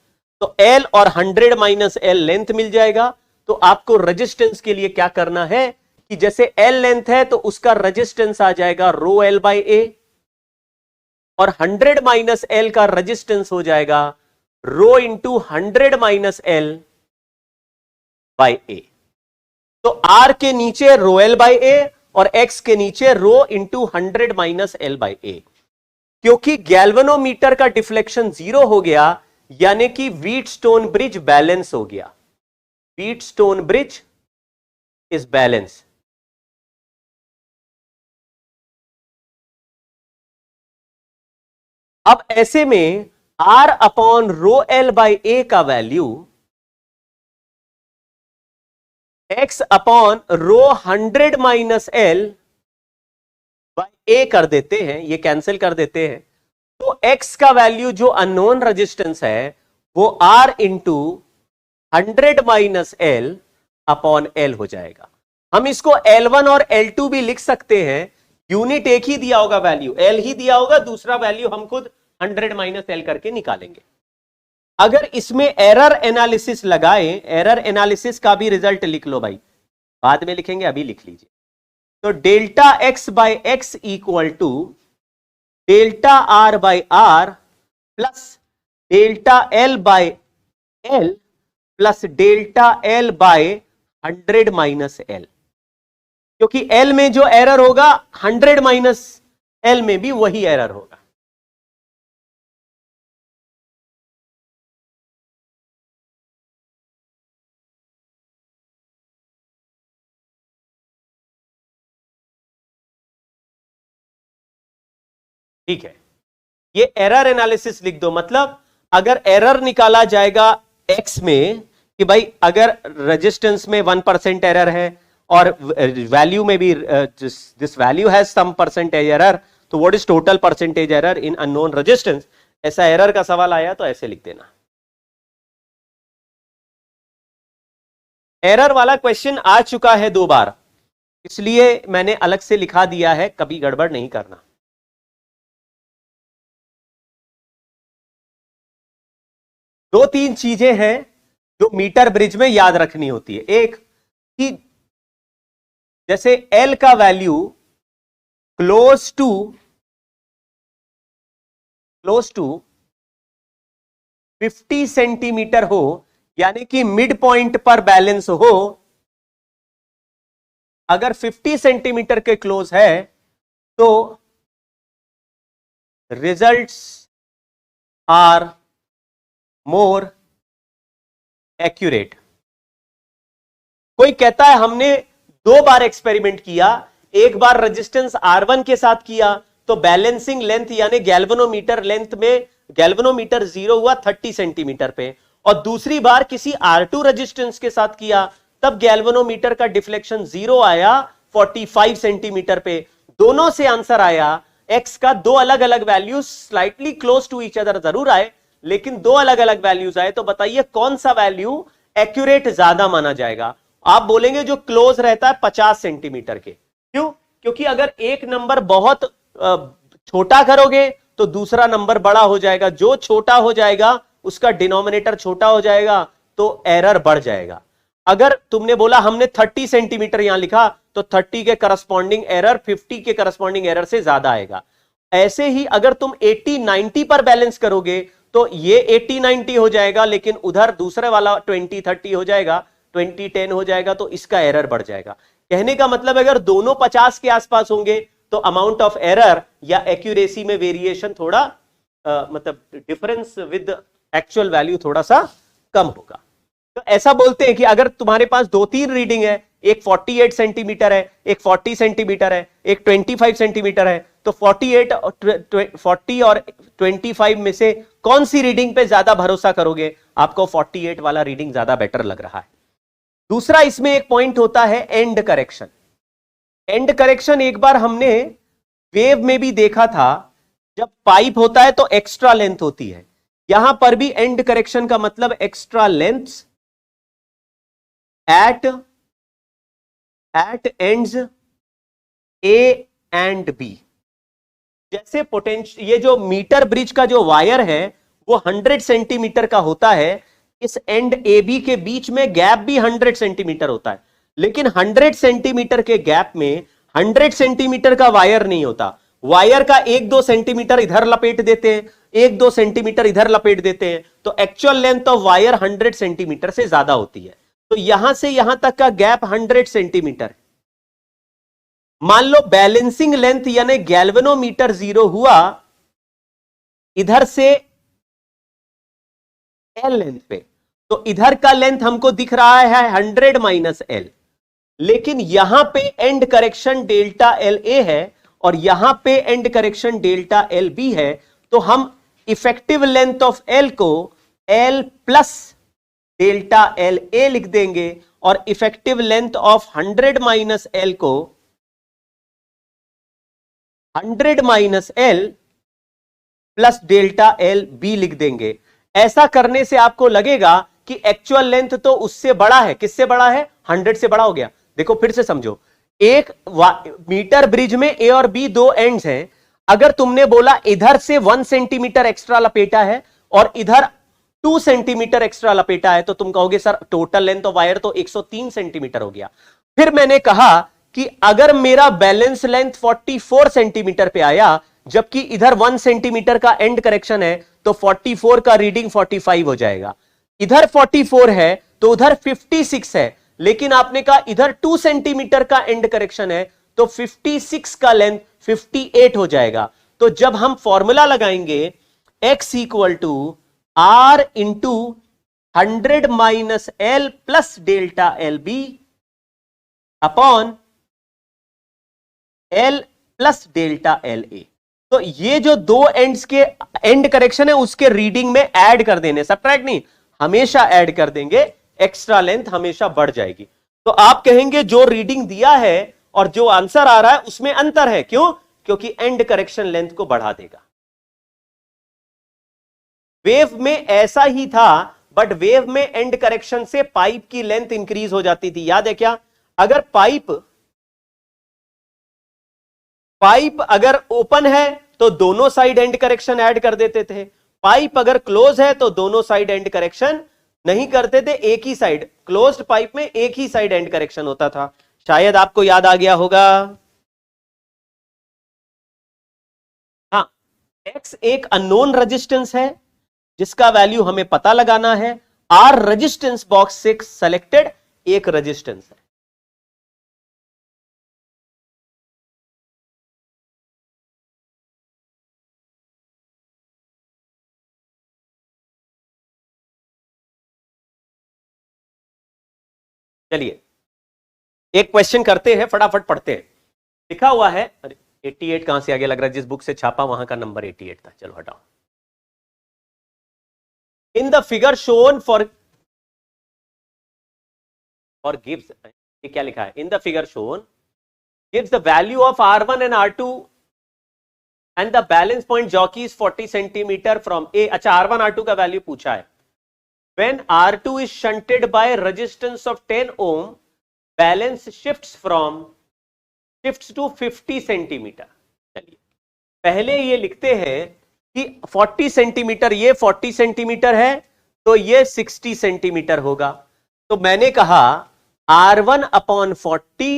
तो L और 100 माइनस L लेंथ मिल जाएगा। तो आपको रेजिस्टेंस के लिए क्या करना है कि जैसे L लेंथ है तो उसका रेजिस्टेंस आ जाएगा रो L बाई ए, और 100 माइनस L का रेजिस्टेंस हो जाएगा rho into 100 minus L by ए। तो R के नीचे रो L बाई ए और X के नीचे rho into 100 minus L by ए। क्योंकि गैल्वेनोमीटर का डिफ्लेक्शन 0 हो गया, यानी कि व्हीटस्टोन ब्रिज बैलेंस हो गया। Wheatstone bridge is balance. अब ऐसे में R upon rho L by A का value X upon rho 100 minus L by A कर देते हैं, ये कैंसिल कर देते हैं। तो X का वैल्यू जो अननोन रेजिस्टेंस है वो R into 100 minus L upon L हो जाएगा। हम इसको L1 और L2 भी लिख सकते हैं, यूनिट एक ही दिया होगा, वैल्यू L ही दिया होगा, दूसरा वैल्यू हम खुद 100 माइनस L करके निकालेंगे। अगर इसमें एरर एनालिसिस लगाएं, एरर एनालिसिस का भी रिजल्ट लिख लो भाई, बाद में लिखेंगे, अभी लिख लीजिए। तो delta X by X equal to delta R by R plus delta L by L plus delta L by 100 minus L. क्योंकि एल में जो एरर होगा 100 माइनस एल में भी वही एरर होगा। ठीक है, ये एरर एनालिसिस लिख दो। मतलब अगर एरर निकाला जाएगा एक्स में कि भाई अगर रेजिस्टेंस में 1% एरर है और वैल्यू में भी this value has some percentage error, तो what is total percentage error in unknown resistance, ऐसा एरर का सवाल आया तो ऐसे लिख देना। एरर वाला क्वेश्चन आ चुका है 2 बार, इसलिए मैंने अलग से लिखा दिया है, कभी गड़बड़ नहीं करना। दो तीन चीजें हैं जो मीटर ब्रिज में याद रखनी होती है। एक कि जैसे L का वैल्यू क्लोज टू 50 सेंटीमीटर हो, यानी कि मिड पॉइंट पर बैलेंस हो, अगर 50 सेंटीमीटर के क्लोज है तो रिजल्ट्स आर मोर एक्यूरेट। कोई कहता है हमने 2 बार एक्सपेरिमेंट किया, एक बार रेजिस्टेंस R1 के साथ किया तो बैलेंसिंग लेंथ यानी गैल्वेनोमीटर लेंथ में गैल्वेनोमीटर 0 हुआ 30 सेंटीमीटर पे, और दूसरी बार किसी R2 रेजिस्टेंस के साथ किया तब गैल्वेनोमीटर का डिफ्लेक्शन 0 आया 45 सेंटीमीटर पे। दोनों से आंसर आया एक्स का 2 अलग अलग values slightly close to each other जरूर आए, लेकिन 2 अलग अलग वैल्यूज आए। तो बताइए कौन सा वैल्यू एक्यूरेट ज्यादा माना जाएगा? आप बोलेंगे जो क्लोज रहता है 50 सेंटीमीटर के। क्यों? क्योंकि अगर एक नंबर बहुत छोटा करोगे तो दूसरा नंबर बड़ा हो जाएगा, जो छोटा हो जाएगा उसका डिनोमिनेटर छोटा हो जाएगा तो एरर बढ़ जाएगा। अगर तुमने बोला हमने 30 सेंटीमीटर यहां लिखा तो 30 के करस्पॉन्डिंग एरर 50 के करस्पॉन्डिंग एरर से ज्यादा आएगा। ऐसे ही अगर तुम 80-90 पर बैलेंस करोगे तो ये 80-90 हो जाएगा, लेकिन उधर दूसरे वाला 20-30 हो जाएगा, 20-10 हो जाएगा, तो इसका एरर बढ़ जाएगा। कहने का मतलब अगर दोनों 50 के आसपास होंगे तो अमाउंट ऑफ एरर या एक्यूरेसी में वेरिएशन थोड़ा मतलब डिफरेंस विद एक्चुअल वैल्यू थोड़ा सा कम होगा। तो ऐसा बोलते हैं कि अगर तुम्हारे पास 2-3 रीडिंग है, एक 48 सेंटीमीटर है, एक 40 सेंटीमीटर है, एक 25 सेंटीमीटर है, तो 40 और 25 में से कौन सी रीडिंग पे ज्यादा भरोसा करोगे? आपको 48 वाला रीडिंग ज्यादा बेटर लग रहा है। दूसरा इसमें एक पॉइंट होता है एंड करेक्शन। एंड करेक्शन एक बार हमने वेव में भी देखा था, जब पाइप होता है तो एक्स्ट्रा लेंथ होती है, यहां पर भी एंड करेक्शन का मतलब extra length at ends A and B. जैसे पोटेंशियल, ये जो मीटर ब्रिज का जो वायर है वो 100 सेंटीमीटर का होता है, इस एंड ए बी के बीच में गैप भी 100 सेंटीमीटर होता है, लेकिन 100 सेंटीमीटर के गैप में 100 सेंटीमीटर का वायर नहीं होता। वायर का 1-2 सेंटीमीटर इधर लपेट देते हैं, 1-2 सेंटीमीटर इधर लपेट देते हैं, तो actual length of wire 100 centimetre से ज्यादा होती है। तो यहां से यहां तक का गैप 100 सेंटीमीटर है। मान लो बैलेंसिंग लेंथ यानी गैल्वेनोमीटर 0 हुआ इधर से एल लेंथ पे, तो इधर का लेंथ हमको दिख रहा है 100 माइनस एल, लेकिन यहां पे end correction delta L A है और यहां पे end correction delta L B है, तो हम इफेक्टिव लेंथ ऑफ एल को L plus delta L A लिख देंगे और effective length of 100 minus L को 100 minus L plus delta L B लिख देंगे। ऐसा करने से आपको लगेगा कि एक्चुअल लेंथ तो उससे बड़ा है। किससे बड़ा है? 100 से बड़ा हो गया। देखो फिर से समझो, एक मीटर ब्रिज में ए और बी दो एंड्स हैं। अगर तुमने बोला इधर से 1 सेंटीमीटर एक्स्ट्रा लपेटा है और इधर 2 सेंटीमीटर एक्स्ट्रा लपेटा है, तो तुम कहोगे sir total length of wire तो 103 सेंटीमीटर हो गया। फिर मैंने कहा कि अगर मेरा बैलेंस लेंथ 44 सेंटीमीटर पे आया जबकि इधर 1 सेंटीमीटर का एंड करेक्शन है, तो 44 का रीडिंग 45 हो जाएगा। इधर 44 है तो उधर 56 है, लेकिन आपने कहा इधर 2 सेंटीमीटर का एंड करेक्शन है तो 56 का लेंथ 58 हो जाएगा। तो जब हम फॉर्मूला लगाएंगे x equal to R into 100 minus L plus delta L B upon L plus delta L A, तो ये जो दो एंड्स के एंड करेक्शन है उसके रीडिंग में ऐड कर देने, सब्ट्रैक्ट नहीं, हमेशा ऐड कर देंगे, एक्स्ट्रा लेंथ हमेशा बढ़ जाएगी। तो आप कहेंगे जो रीडिंग दिया है और जो आंसर आ रहा है उसमें अंतर है। क्यों? क्योंकि एंड करेक्शन लेंथ को बढ़ा देगा। वेव में ऐसा ही था, बट वेव में एंड करेक्शन से पाइप की लेंथ इंक्रीज हो जाती थी। याद है क्या? अगर पाइप अगर ओपन है तो दोनों साइड एंड करेक्शन ऐड कर देते थे, पाइप अगर क्लोज है तो दोनों साइड एंड करेक्शन नहीं करते थे, एक ही साइड, क्लोज्ड पाइप में एक ही साइड एंड करेक्शन होता था। शायद आपको याद आ गया होगा। हाँ, X एक अननोन रेजिस्टेंस है जिसका वैल्यू हमें पता लगाना है। R रेजिस्टेंस बॉक्स से सेलेक्टेड एक रेजिस्टेंस है। चलिए एक क्वेश्चन करते हैं, फटाफट पढ़ते हैं। लिखा हुआ है, अरे 88 कहां से आगे लग रहा है? जिस बुक से छापा वहां का नंबर 88 था। चलो हटाओ। In the figure shown for gives, ये क्या लिखा है? In the figure shown gives the value of R1 and R2 and the balance point jockey is 40 centimetre from A. अच्छा, R1 R2 का वैल्यू पूछा है। When R2 is shunted by resistance of 10 ohm, balance shifts to 50 centimetre. चलिए पहले ये लिखते हैं कि 40 सेंटीमीटर, ये 40 सेंटीमीटर है तो ये 60 सेंटीमीटर होगा। तो मैंने कहा R1 upon 40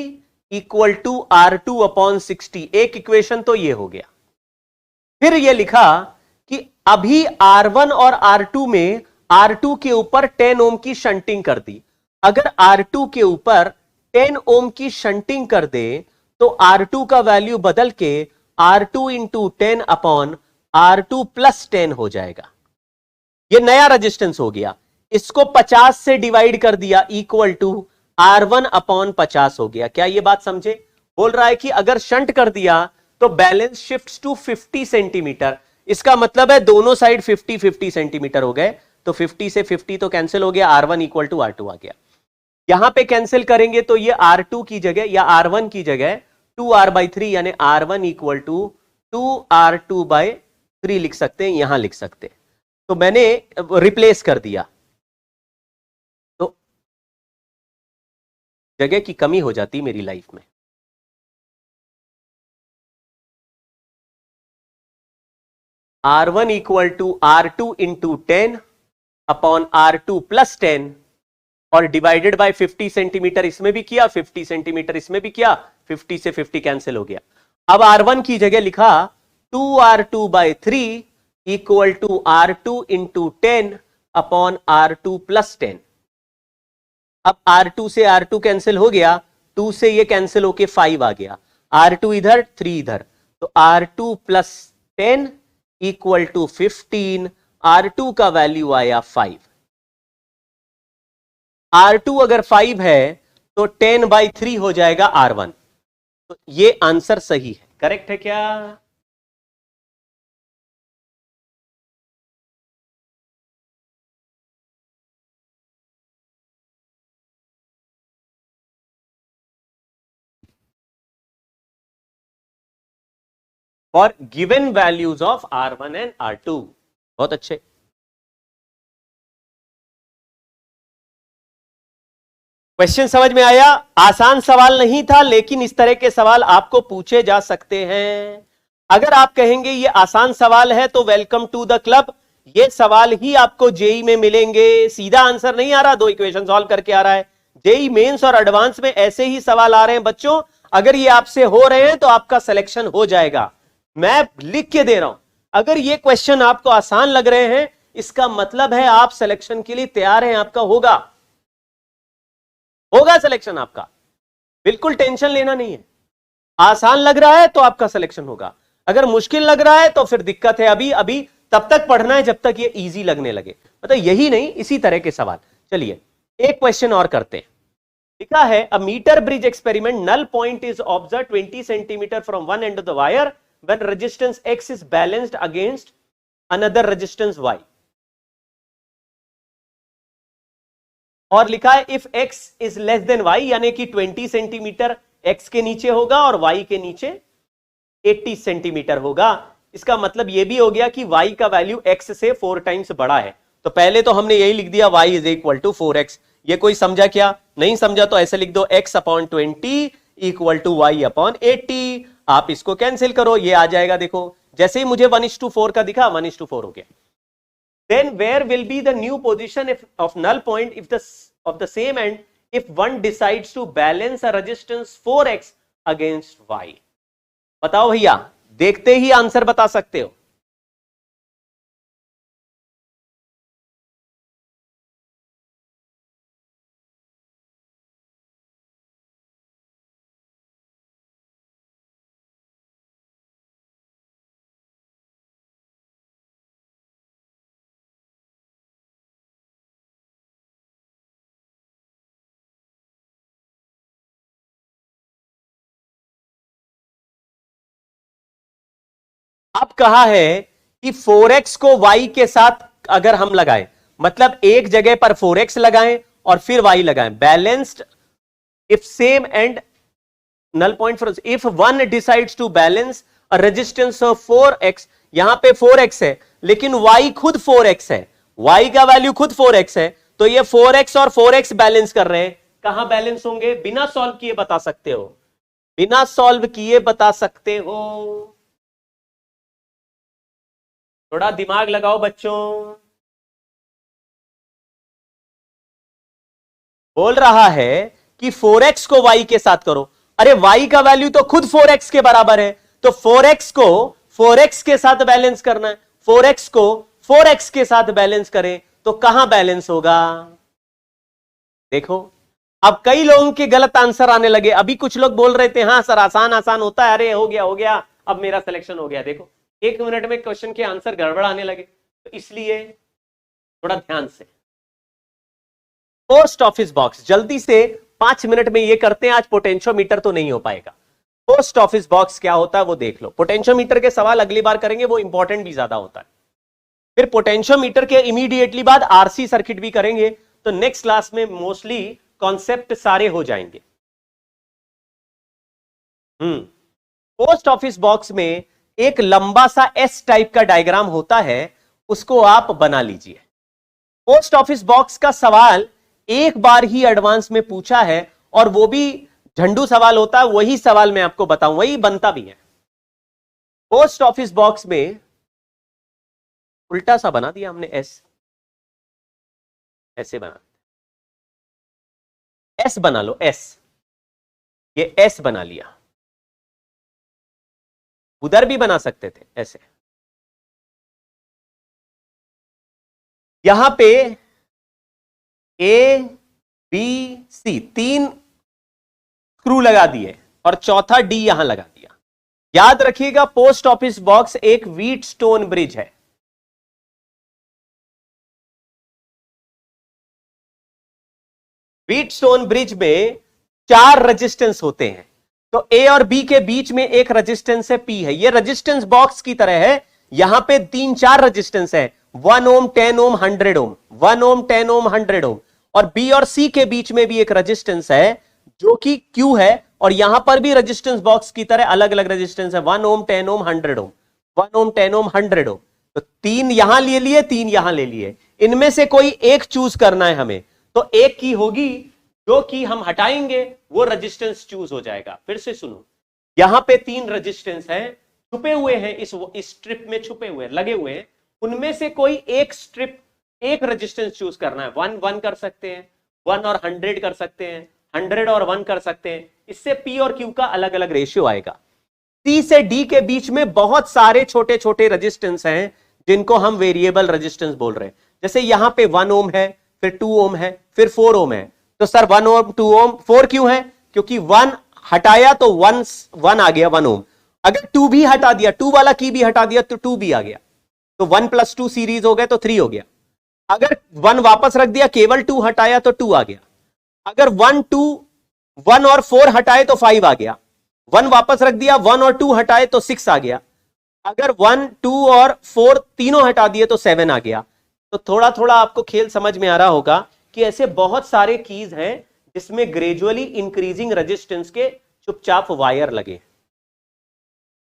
equal to R2 upon 60। एक इक्वेशन तो ये हो गया। फिर ये लिखा कि अभी R1 और R2 में R2 के ऊपर 10 ओम की शंटिंग कर दी। अगर R2 के ऊपर 10 ओम की शंटिंग कर दे तो R2 का वैल्यू बदल के R2 into 10 upon R2 plus 10 हो जाएगा। ये नया रेजिस्टेंस हो गया। इसको 50 से डिवाइड कर दिया, इक्वल टू R1 अपॉन 50 हो गया। क्या ये बात समझे? बोल रहा है कि अगर शंट कर दिया तो बैलेंस शिफ्ट्स टू 50 सेंटीमीटर। इसका मतलब है दोनों साइड 50-50 सेंटीमीटर हो गए, तो 50 से 50 तो कैंसिल हो गया, R1 इक्वल टू R2 आ गया। यहां पे कैंसिल करेंगे तो ये R2 की जगह या R1 की जगह 2R/3 यानी R1 इक्वल टू 2R2/3 लिख सकते हैं, यहां लिख सकते हैं। तो मैंने रिप्लेस कर दिया, तो जगह की कमी हो जाती मेरी लाइफ में। R1 equal to R2 into 10 upon R2 plus 10 और डिवाइडेड बाय 50 सेंटीमीटर इसमें भी किया, 50 सेंटीमीटर इसमें भी किया, 50 से 50 कैंसिल हो गया। अब R1 की जगह लिखा 2R2 by 3 equal to R2 into 10 upon R2 plus 10। अब R2 से R2 कैंसिल हो गया, 2 से ये कैंसिल होके 5 आ गया, R2 इधर 3 इधर, तो R2 plus 10 equal to 15। R2 का वैल्यू आया 5। R2 अगर 5 है तो 10/3 हो जाएगा R1। तो ये आंसर सही है, करेक्ट है क्या? For given values of R1 and R2। बहुत अच्छे। क्वेश्चन समझ में आया? आसान सवाल नहीं था, लेकिन इस तरह के सवाल आपको पूछे जा सकते हैं। अगर आप कहेंगे ये आसान सवाल है तो वेलकम टू द क्लब। ये सवाल ही आपको जेई में मिलेंगे। सीधा आंसर नहीं आ रहा, 2 इक्वेशन सॉल्व करके आ रहा है। जेई मेंस और एडवांस में ऐसे ही सवाल आ रहे हैं बच्चों। अगर ये आपसे हो रहे हैं तो आपका सिलेक्शन हो जाएगा। मैं लिख के दे रहा हूं, अगर ये क्वेश्चन आपको आसान लग रहे हैं इसका मतलब है आप सिलेक्शन के लिए तैयार हैं, आपका होगा सिलेक्शन आपका। बिल्कुल टेंशन लेना नहीं है। आसान लग रहा है तो आपका सिलेक्शन होगा, अगर मुश्किल लग रहा है तो फिर दिक्कत है। अभी तब तक पढ़ना है जब तक ये इजी लगने लगे। मतलब यही नहीं, इसी तरह के सवाल। चलिए एक क्वेश्चन और करते हैं। लिखा है a metre bridge experiment, null point is observe 20 centimetre from one end of the wire when resistance X is balanced against another resistance Y। और लिखा है if X is less than Y, यानी कि 20 सेंटीमीटर X के नीचे होगा और Y के नीचे 80 सेंटीमीटर होगा। इसका मतलब यह भी हो गया कि Y का वैल्यू X से 4 टाइम्स बड़ा है। तो पहले तो हमने यही लिख दिया Y is equal to 4X। ये कोई समझा क्या? नहीं समझा तो ऐसे लिख दो X upon 20 equal to Y upon 80। आप इसको कैंसिल करो, ये आ जाएगा। देखो जैसे ही मुझे 1:4 का दिखा, 1:4 हो गया। Then where will be the new position of null point if of the same end if one decides to balance a resistance 4x against y? बताओ भैया, देखते ही आंसर बता सकते हो। अब कहा है कि 4x को y के साथ अगर हम लगाएं, मतलब एक जगह पर 4x लगाएं और फिर y लगाएं, balanced if same and null point for if one decides to balance a resistance of 4x। यहां पे 4x है लेकिन y खुद 4x है, y का वैल्यू खुद 4x है, तो ये 4x और 4x बैलेंस कर रहे हैं। कहां बैलेंस होंगे? बिना सॉल्व किए बता सकते हो, बिना सॉल्व किए बता सकते हो। थोड़ा दिमाग लगाओ बच्चों। बोल रहा है कि 4x को y के साथ करो। अरे y का वैल्यू तो खुद 4x के बराबर है, तो 4x को 4x के साथ बैलेंस करना है। 4x को 4x के साथ बैलेंस करें तो कहां बैलेंस होगा? देखो अब कई लोगों के गलत आंसर आने लगे। अभी कुछ लोग बोल रहे थे हाँ सर आसान आसान होता है, अरे हो गया अब मेरा सिलेक्शन हो गया। देखो 1 मिनट में क्वेश्चन के आंसर गड़बड़ आने लगे, तो इसलिए थोड़ा ध्यान से। पोस्ट ऑफिस बॉक्स, जल्दी से 5 मिनट में ये करते हैं। आज पोटेंशियोमीटर तो नहीं हो पाएगा। पोस्ट ऑफिस बॉक्स क्या होता है वो देख लो। पोटेंशियोमीटर के सवाल अगली बार करेंगे, वो इंपॉर्टेंट भी ज्यादा होता है। फिर पोटेंशियोमीटर के इमीडिएटली बाद आरसी सर्किट भी करेंगे, तो नेक्स्ट क्लास में मोस्टली कॉन्सेप्ट सारे हो जाएंगे। पोस्ट ऑफिस बॉक्स में एक लंबा सा एस टाइप का डायग्राम होता है, उसको आप बना लीजिए। पोस्ट ऑफिस बॉक्स का सवाल एक बार ही एडवांस में पूछा है और वो भी झंडू सवाल होता है, वही सवाल मैं आपको बताऊं, वही बनता भी है। पोस्ट ऑफिस बॉक्स में उल्टा सा बना दिया हमने, एस ऐसे बना, एस बना लो, एस, ये एस बना लिया। उधर भी बना सकते थे ऐसे। यहां पे ए बी सी 3 स्क्रू लगा दिए और चौथा डी यहां लगा दिया। याद रखिएगा पोस्ट ऑफिस बॉक्स एक व्हीट स्टोन ब्रिज है। व्हीट स्टोन ब्रिज में 4 रेजिस्टेंस होते हैं, तो ए और बी के बीच में एक रेजिस्टेंस है पी है। ये रेजिस्टेंस बॉक्स की तरह है, यहां पे 3-4 रेजिस्टेंस है, 1 ओम, 10 ओम, 100 ओम, 1 ओम, 10 ओम, 100 ओम। और बी और सी के बीच में भी एक रेजिस्टेंस है जो कि क्यू है, और यहां पर भी रेजिस्टेंस बॉक्स की तरह अलग अलग रेजिस्टेंस है, 1 ओम, 10 ओम, 100 ओम, 1 ओम, 10 ओम, 100 ओम। तो 3 यहां ले लिए, 3 यहां ले लिए, इनमें से कोई एक चूज करना है हमें। तो एक की होगी जो कि हम हटाएंगे, वो रेजिस्टेंस चूज हो जाएगा। फिर से सुनो, यहां पे 3 रेजिस्टेंस हैं, छुपे हुए हैं, इस स्ट्रिप में छुपे हुए लगे हुए हैं, उनमें से कोई एक स्ट्रिप, एक रेजिस्टेंस चूज करना है। 1 कर सकते हैं, 1 और 100 कर सकते हैं, 100 और 1 कर सकते हैं। इससे पी और क्यू का अलग अलग रेशियो आएगा। सी से डी के बीच में बहुत सारे छोटे छोटे रेजिस्टेंस हैं जिनको हम वेरिएबल रेजिस्टेंस बोल रहे हैं। जैसे यहां पे 1 ओम है, फिर 2 ओम है, फिर 4 ओम है। तो सर 1 ओम, 2 ओम, 4 क्यों है? क्योंकि 1 हटाया तो 1 आ गया, 1 ओम। अगर 2 भी हटा दिया, 2 वाला की भी हटा दिया तो 2 भी आ गया, तो 1 + 2 सीरीज हो गए तो 3 हो गया। अगर 1 वापस रख दिया, केवल 2 हटाया तो 2 आ गया। अगर 1 और 4 हटाए तो 5 आ गया। 1 वापस रख दिया, 1 और 2 हटाए तो 6 आ गया। अगर 1, 2 और 4 तीनों हटा दिए तो 7 आ गया। तो थोड़ा थोड़ा आपको खेल समझ में आ रहा होगा कि ऐसे बहुत सारे कीज हैं जिसमें ग्रेजुअली इंक्रीजिंग रेजिस्टेंस के चुपचाप वायर लगे।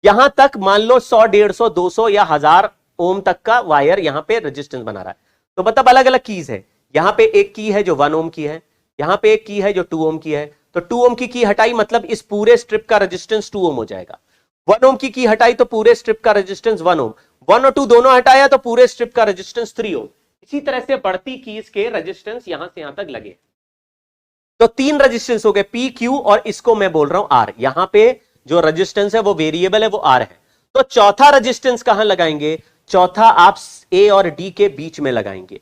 यहां तक मान लो 100, 150, 200 या 1000 ओम तक का वायर यहां पे रेजिस्टेंस बना रहा है। तो मतलब अलग अलग कीज है। यहां पे एक की है जो 1 ओम की है, यहां पे एक की है जो 2 ओम की है। तो 2 ओम की हटाई मतलब इस पूरे स्ट्रिप का रेजिस्टेंस 2 ओम हो जाएगा। 1 ओम की हटाई तो पूरे स्ट्रिप का रेजिस्टेंस 1 ओम। 1 और 2 दोनों हटाया तो पूरे स्ट्रिप का रेजिस्टेंस 3 ओम। इसी तरह से बढ़ती कीज के रेजिस्टेंस यहां से यहां तक लगे। तो 3 रेजिस्टेंस हो गए, पी, क्यू, और इसको मैं बोल रहा हूं आर। यहां पे जो रेजिस्टेंस है वो वेरिएबल है, वो आर है। तो चौथा रेजिस्टेंस कहां लगाएंगे? चौथा आप ए और डी के बीच में लगाएंगे।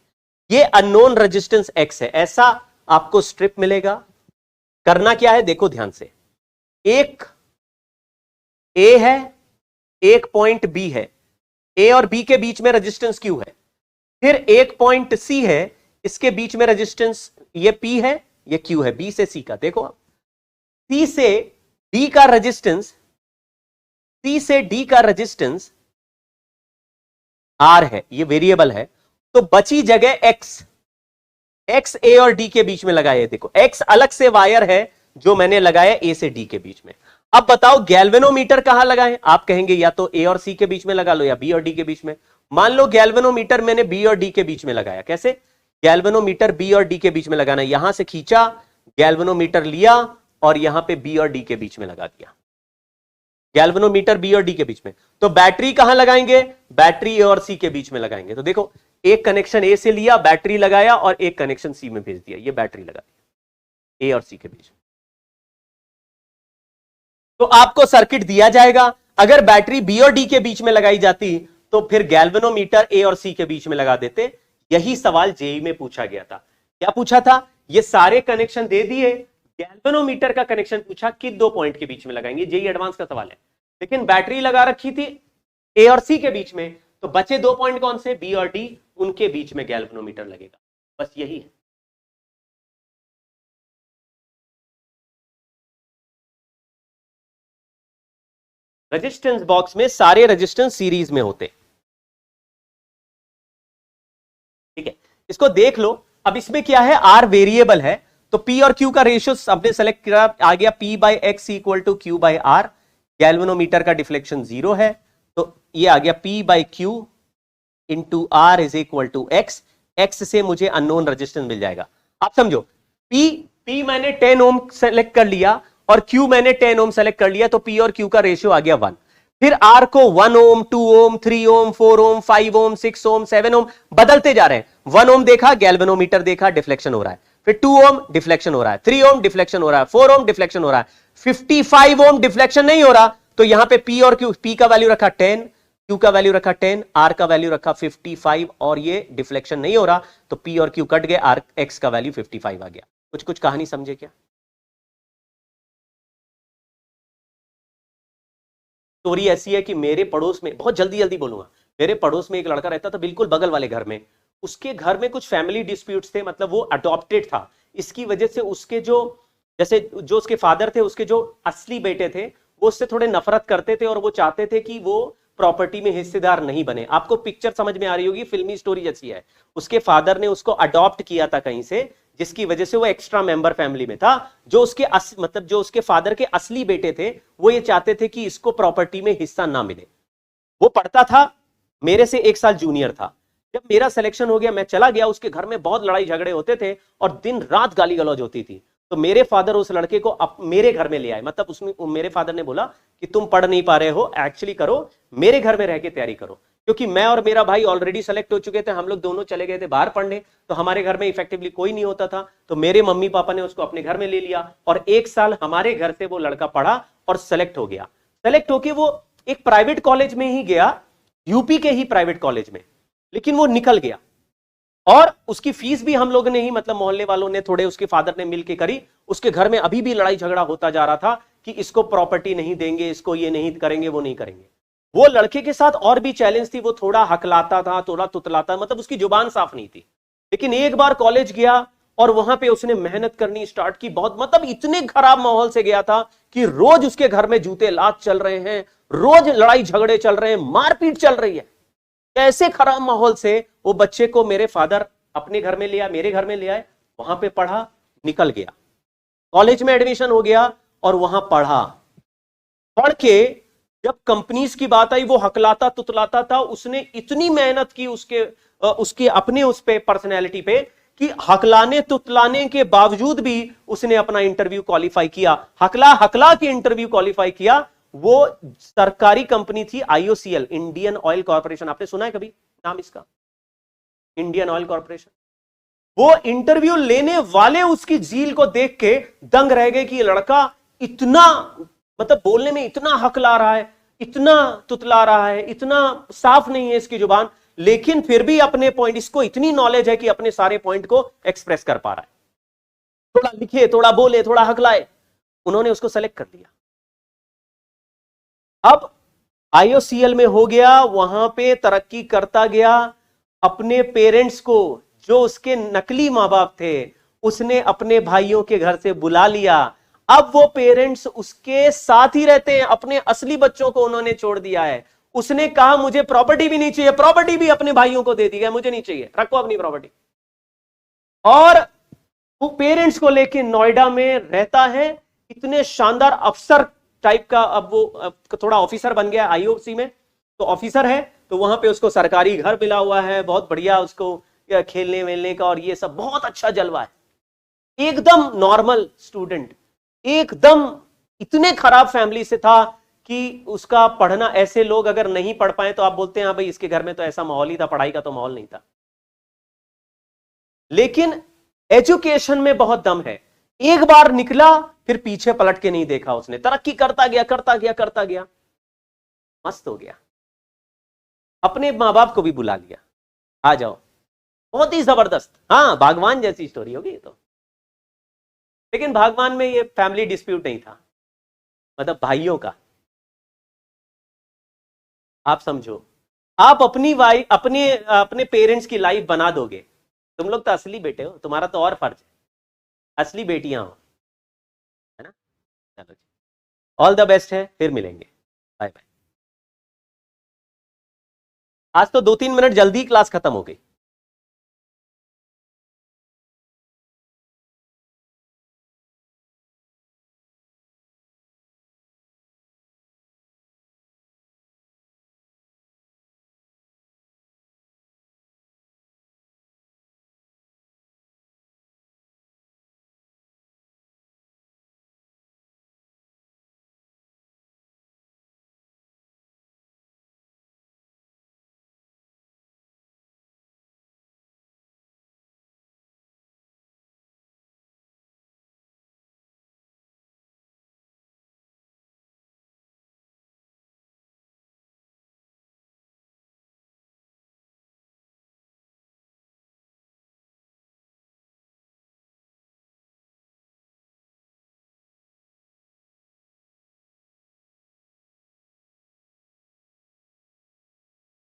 ये अननोन रेजिस्टेंस एक्स है। ऐसा आपको स्ट्रिप मिलेगा। करना क्या है देखो ध्यान से, एक ए है, एक पॉइंट बी है, ए और बी के बीच में रेजिस्टेंस क्यू है, फिर एक पॉइंट सी है, इसके बीच में रेजिस्टेंस ये पी है, ये क्यू है, बी से सी का। देखो आप, सी से डी का रेजिस्टेंस, सी से डी का रेजिस्टेंस आर है, ये वेरिएबल है। तो बची जगह एक्स, एक्स ए और डी के बीच में लगाया। देखो एक्स अलग से वायर है जो मैंने लगाया ए से डी के बीच में। अब बताओ गैल्वेनोमीटर कहां लगाएं? आप कहेंगे या तो ए और सी के बीच में लगा लो या बी और डी के बीच में। मान लो गैल्वेनोमीटर मैंने बी और डी के बीच में लगाया। कैसे? गैल्वेनोमीटर बी और डी के बीच में लगाना, यहां से खींचा, गैल्वेनोमीटर लिया और यहां पे बी और डी के बीच में लगा दिया। गैल्वेनोमीटर बी और डी के बीच में। तो बैटरी कहां लगाएंगे? बैटरी ए और सी के बीच में लगाएंगे। तो देखो एक कनेक्शन ए से लिया, बैटरी लगाया, और एक कनेक्शन सी में भेज दिया, ये बैटरी लगा दिया ए और सी के बीच में। तो आपको सर्किट दिया जाएगा। अगर बैटरी बी और डी के बीच में लगाई जाती तो फिर गैल्वेनोमीटर ए और सी के बीच में लगा देते। यही सवाल जेई में पूछा गया था। क्या पूछा था? ये सारे कनेक्शन दे दिए, गैल्वेनोमीटर का कनेक्शन पूछा कि 2 पॉइंट के बीच में लगाएंगे। जेई एडवांस का सवाल है। लेकिन बैटरी लगा रखी थी ए और सी के बीच में, तो बचे 2 पॉइंट कौन से? बी और डी, उनके बीच में गैल्वेनोमीटर लगेगा। बस यही है। रेजिस्टेंस बॉक्स में सारे रेजिस्टेंस सीरीज में होते। ठीक है, इसको देख लो। अब इसमें क्या है? आर वेरिएबल है, तो पी और क्यू का रेशियो आपने सेलेक्ट किया, आ गया P by X equal to Q by R. Galvanometer का डिफ्लेक्शन 0 है, तो ये आ गया P by Q into R is equal to X, X से मुझे अननोन रेजिस्टेंस मिल जाएगा। आप समझो, P मैंने 10 ओम सेलेक्ट कर लिया और Q मैंने 10 ओम सेलेक्ट कर लिया, तो P और Q का रेशियो आ गया 1। फिर R को 1 ओम, 2 ओम, 3 ओम, 4 ओम, 5 ओम, 6 ओम, 7 ओम बदलते जा रहे हैं। 1 ओम देखा, गैल्वेनोमीटर देखा, डिफ्लेक्शन हो रहा है। फिर 2 ओम डिफ्लेक्शन हो रहा है, 3 ओम डिफ्लेक्शन हो रहा है, 4 ओम डिफ्लेक्शन हो रहा है, 55 ओम डिफ्लेक्शन नहीं हो रहा। तो यहां पे P और Q, P का वैल्यू रखा 10, Q का वैल्यू रखा 10, R का वैल्यू रखा 55 और ये डिफ्लेक्शन नहीं हो रहा, तो P और Q कट गए, R X का वैल्यू 55 आ गया। कुछ कहानी समझे क्या? स्टोरी ऐसी है कि मेरे पड़ोस में, बहुत जल्दी जल्दी बोलूंगा, मेरे पड़ोस में एक लड़का रहता था बिल्कुल बगल वाले घर में। उसके घर में कुछ फैमिली डिस्प्यूट्स थे, मतलब वो अडॉप्टेड था। इसकी वजह से उसके जैसे जो उसके फादर थे, उसके जो असली बेटे थे, वो उससे थोड़े नफरत करते थे और वो चाहते थे कि वो प्रॉपर्टी में हिस्सेदार नहीं बने। आपको पिक्चर समझ में आ रही होगी, फिल्मी स्टोरी जैसी है। उसके फादर ने उसको अडॉप्ट किया था कहीं से, जिसकी वजह से वो एक्स्ट्रा मेंबर फैमिली में था। जो उसके मतलब जो उसके फादर के असली बेटे थे, वो ये चाहते थे कि इसको प्रॉपर्टी में हिस्सा ना मिले। वो पढ़ता था, मेरे से 1 साल जूनियर था। जब मेरा सिलेक्शन हो गया, मैं चला गया, उसके घर में बहुत लड़ाई झगड़े होते थे और दिन रात गाली गलौज होती थी। तो मेरे फादर उस लड़के को मेरे घर में ले आए। मतलब उसमें मेरे फादर ने बोला कि तुम पढ़ नहीं पा रहे हो, एक्चुअली करो, मेरे घर में रह के तैयारी करो। क्योंकि मैं और मेरा भाई ऑलरेडी सेलेक्ट हो चुके थे, हम लोग दोनों चले गए थे बाहर पढ़ने, तो हमारे घर में इफेक्टिवली कोई नहीं होता था। तो मेरे मम्मी पापा ने उसको अपने घर में ले लिया और 1 साल हमारे घर से वो लड़का पढ़ा और सेलेक्ट हो गया। सेलेक्ट होके वो एक प्राइवेट कॉलेज में ही गया, यूपी के ही प्राइवेट कॉलेज में, लेकिन वो निकल गया। और उसकी फीस भी हम लोगों ने ही, मतलब मोहल्ले वालों ने, थोड़े उसके फादर ने मिलकर करी। उसके घर में अभी भी लड़ाई झगड़ा होता जा रहा था कि इसको प्रॉपर्टी नहीं देंगे, इसको ये नहीं करेंगे, वो नहीं करेंगे। वो लड़के के साथ और भी चैलेंज थी, वो थोड़ा हकलाता था, थोड़ा तुतलाता, मतलब उसकी जुबान साफ नहीं थी। लेकिन एक बार कॉलेज गया और वहां पे उसने मेहनत करनी स्टार्ट की। बहुत, मतलब इतने खराब माहौल से गया था कि रोज उसके घर में जूते लात चल रहे हैं, रोज लड़ाई झगड़े चल रहे हैं, मारपीट चल रही है। ऐसे खराब माहौल से वो बच्चे को मेरे फादर अपने घर में लिया, मेरे घर में ले आए, वहां पे पढ़ा, निकल गया, कॉलेज में एडमिशन हो गया और वहां पढ़ा। पढ़ के जब कंपनीज की बात आई, वो हकलाता तुतलाता था। उसने इतनी मेहनत की उसके अपने उस पे पर्सनैलिटी पे कि हकलाने तुतलाने के बावजूद भी उसने अपना इंटरव्यू क्वालिफाई किया। हकला हकला के इंटरव्यू क्वालिफाई किया। वो सरकारी कंपनी थी IOCL, इंडियन ऑयल कॉर्पोरेशन। आपने सुना है कभी नाम इसका? Indian oil corporation. वो इंटरव्यू लेने वाले उसकी झील को देख के दंग रह गए कि ये लड़का इतना, मतलब बोलने में इतना हकला रहा है, इतना तुतला रहा है, इतना साफ नहीं है इसकी जुबान, लेकिन फिर भी अपने पॉइंट, इसको इतनी नॉलेज है कि अपने सारे पॉइंट को एक्सप्रेस कर पा रहा है। थोड़ा लिखे, थोड़ा बोले, थोड़ा हकलाए, उन्होंने उसको सेलेक्ट कर दिया। अब IOCL में हो गया, वहां पे तरक्की करता गया। अपने पेरेंट्स को, जो उसके नकली मां बाप थे, उसने अपने भाइयों के घर से बुला लिया। अब वो पेरेंट्स उसके साथ ही रहते हैं, अपने असली बच्चों को उन्होंने छोड़ दिया है। उसने कहा मुझे प्रॉपर्टी भी नहीं चाहिए, प्रॉपर्टी भी अपने भाइयों को दे दी है, मुझे नहीं चाहिए, रखो अपनी प्रॉपर्टी। और वो पेरेंट्स को लेके नोएडा में रहता है, इतने शानदार अफसर टाइप का। अब वो थोड़ा ऑफिसर बन गया IOC में, तो ऑफिसर है, तो वहां पे उसको सरकारी घर मिला हुआ है, बहुत बढ़िया, उसको खेलने वेलने का और ये सब बहुत अच्छा जलवा है। एकदम नॉर्मल स्टूडेंट, एकदम इतने खराब फैमिली से था कि उसका पढ़ना, ऐसे लोग अगर नहीं पढ़ पाए तो आप बोलते हैं हाँ भाई इसके घर में तो ऐसा माहौल ही था, पढ़ाई का तो माहौल नहीं था। लेकिन एजुकेशन में बहुत दम है। एक बार निकला, फिर पीछे पलट के नहीं देखा उसने, तरक्की करता गया करता गया करता गया, मस्त हो गया। अपने मां बाप को भी बुला लिया, आ जाओ। बहुत ही जबरदस्त, हाँ भगवान जैसी स्टोरी होगी ये तो। लेकिन भगवान में ये फैमिली डिस्प्यूट नहीं था, मतलब भाइयों का। आप समझो, आप अपनी वाइफ, अपने पेरेंट्स की लाइफ बना दोगे। तुम लोग तो असली बेटे हो, तुम्हारा तो और फर्ज है, असली बेटियां हो, है ना? चलो जी, ऑल द बेस्ट है, फिर मिलेंगे, बाय बाय। आज तो 2-3 मिनट जल्दी क्लास खत्म हो गई।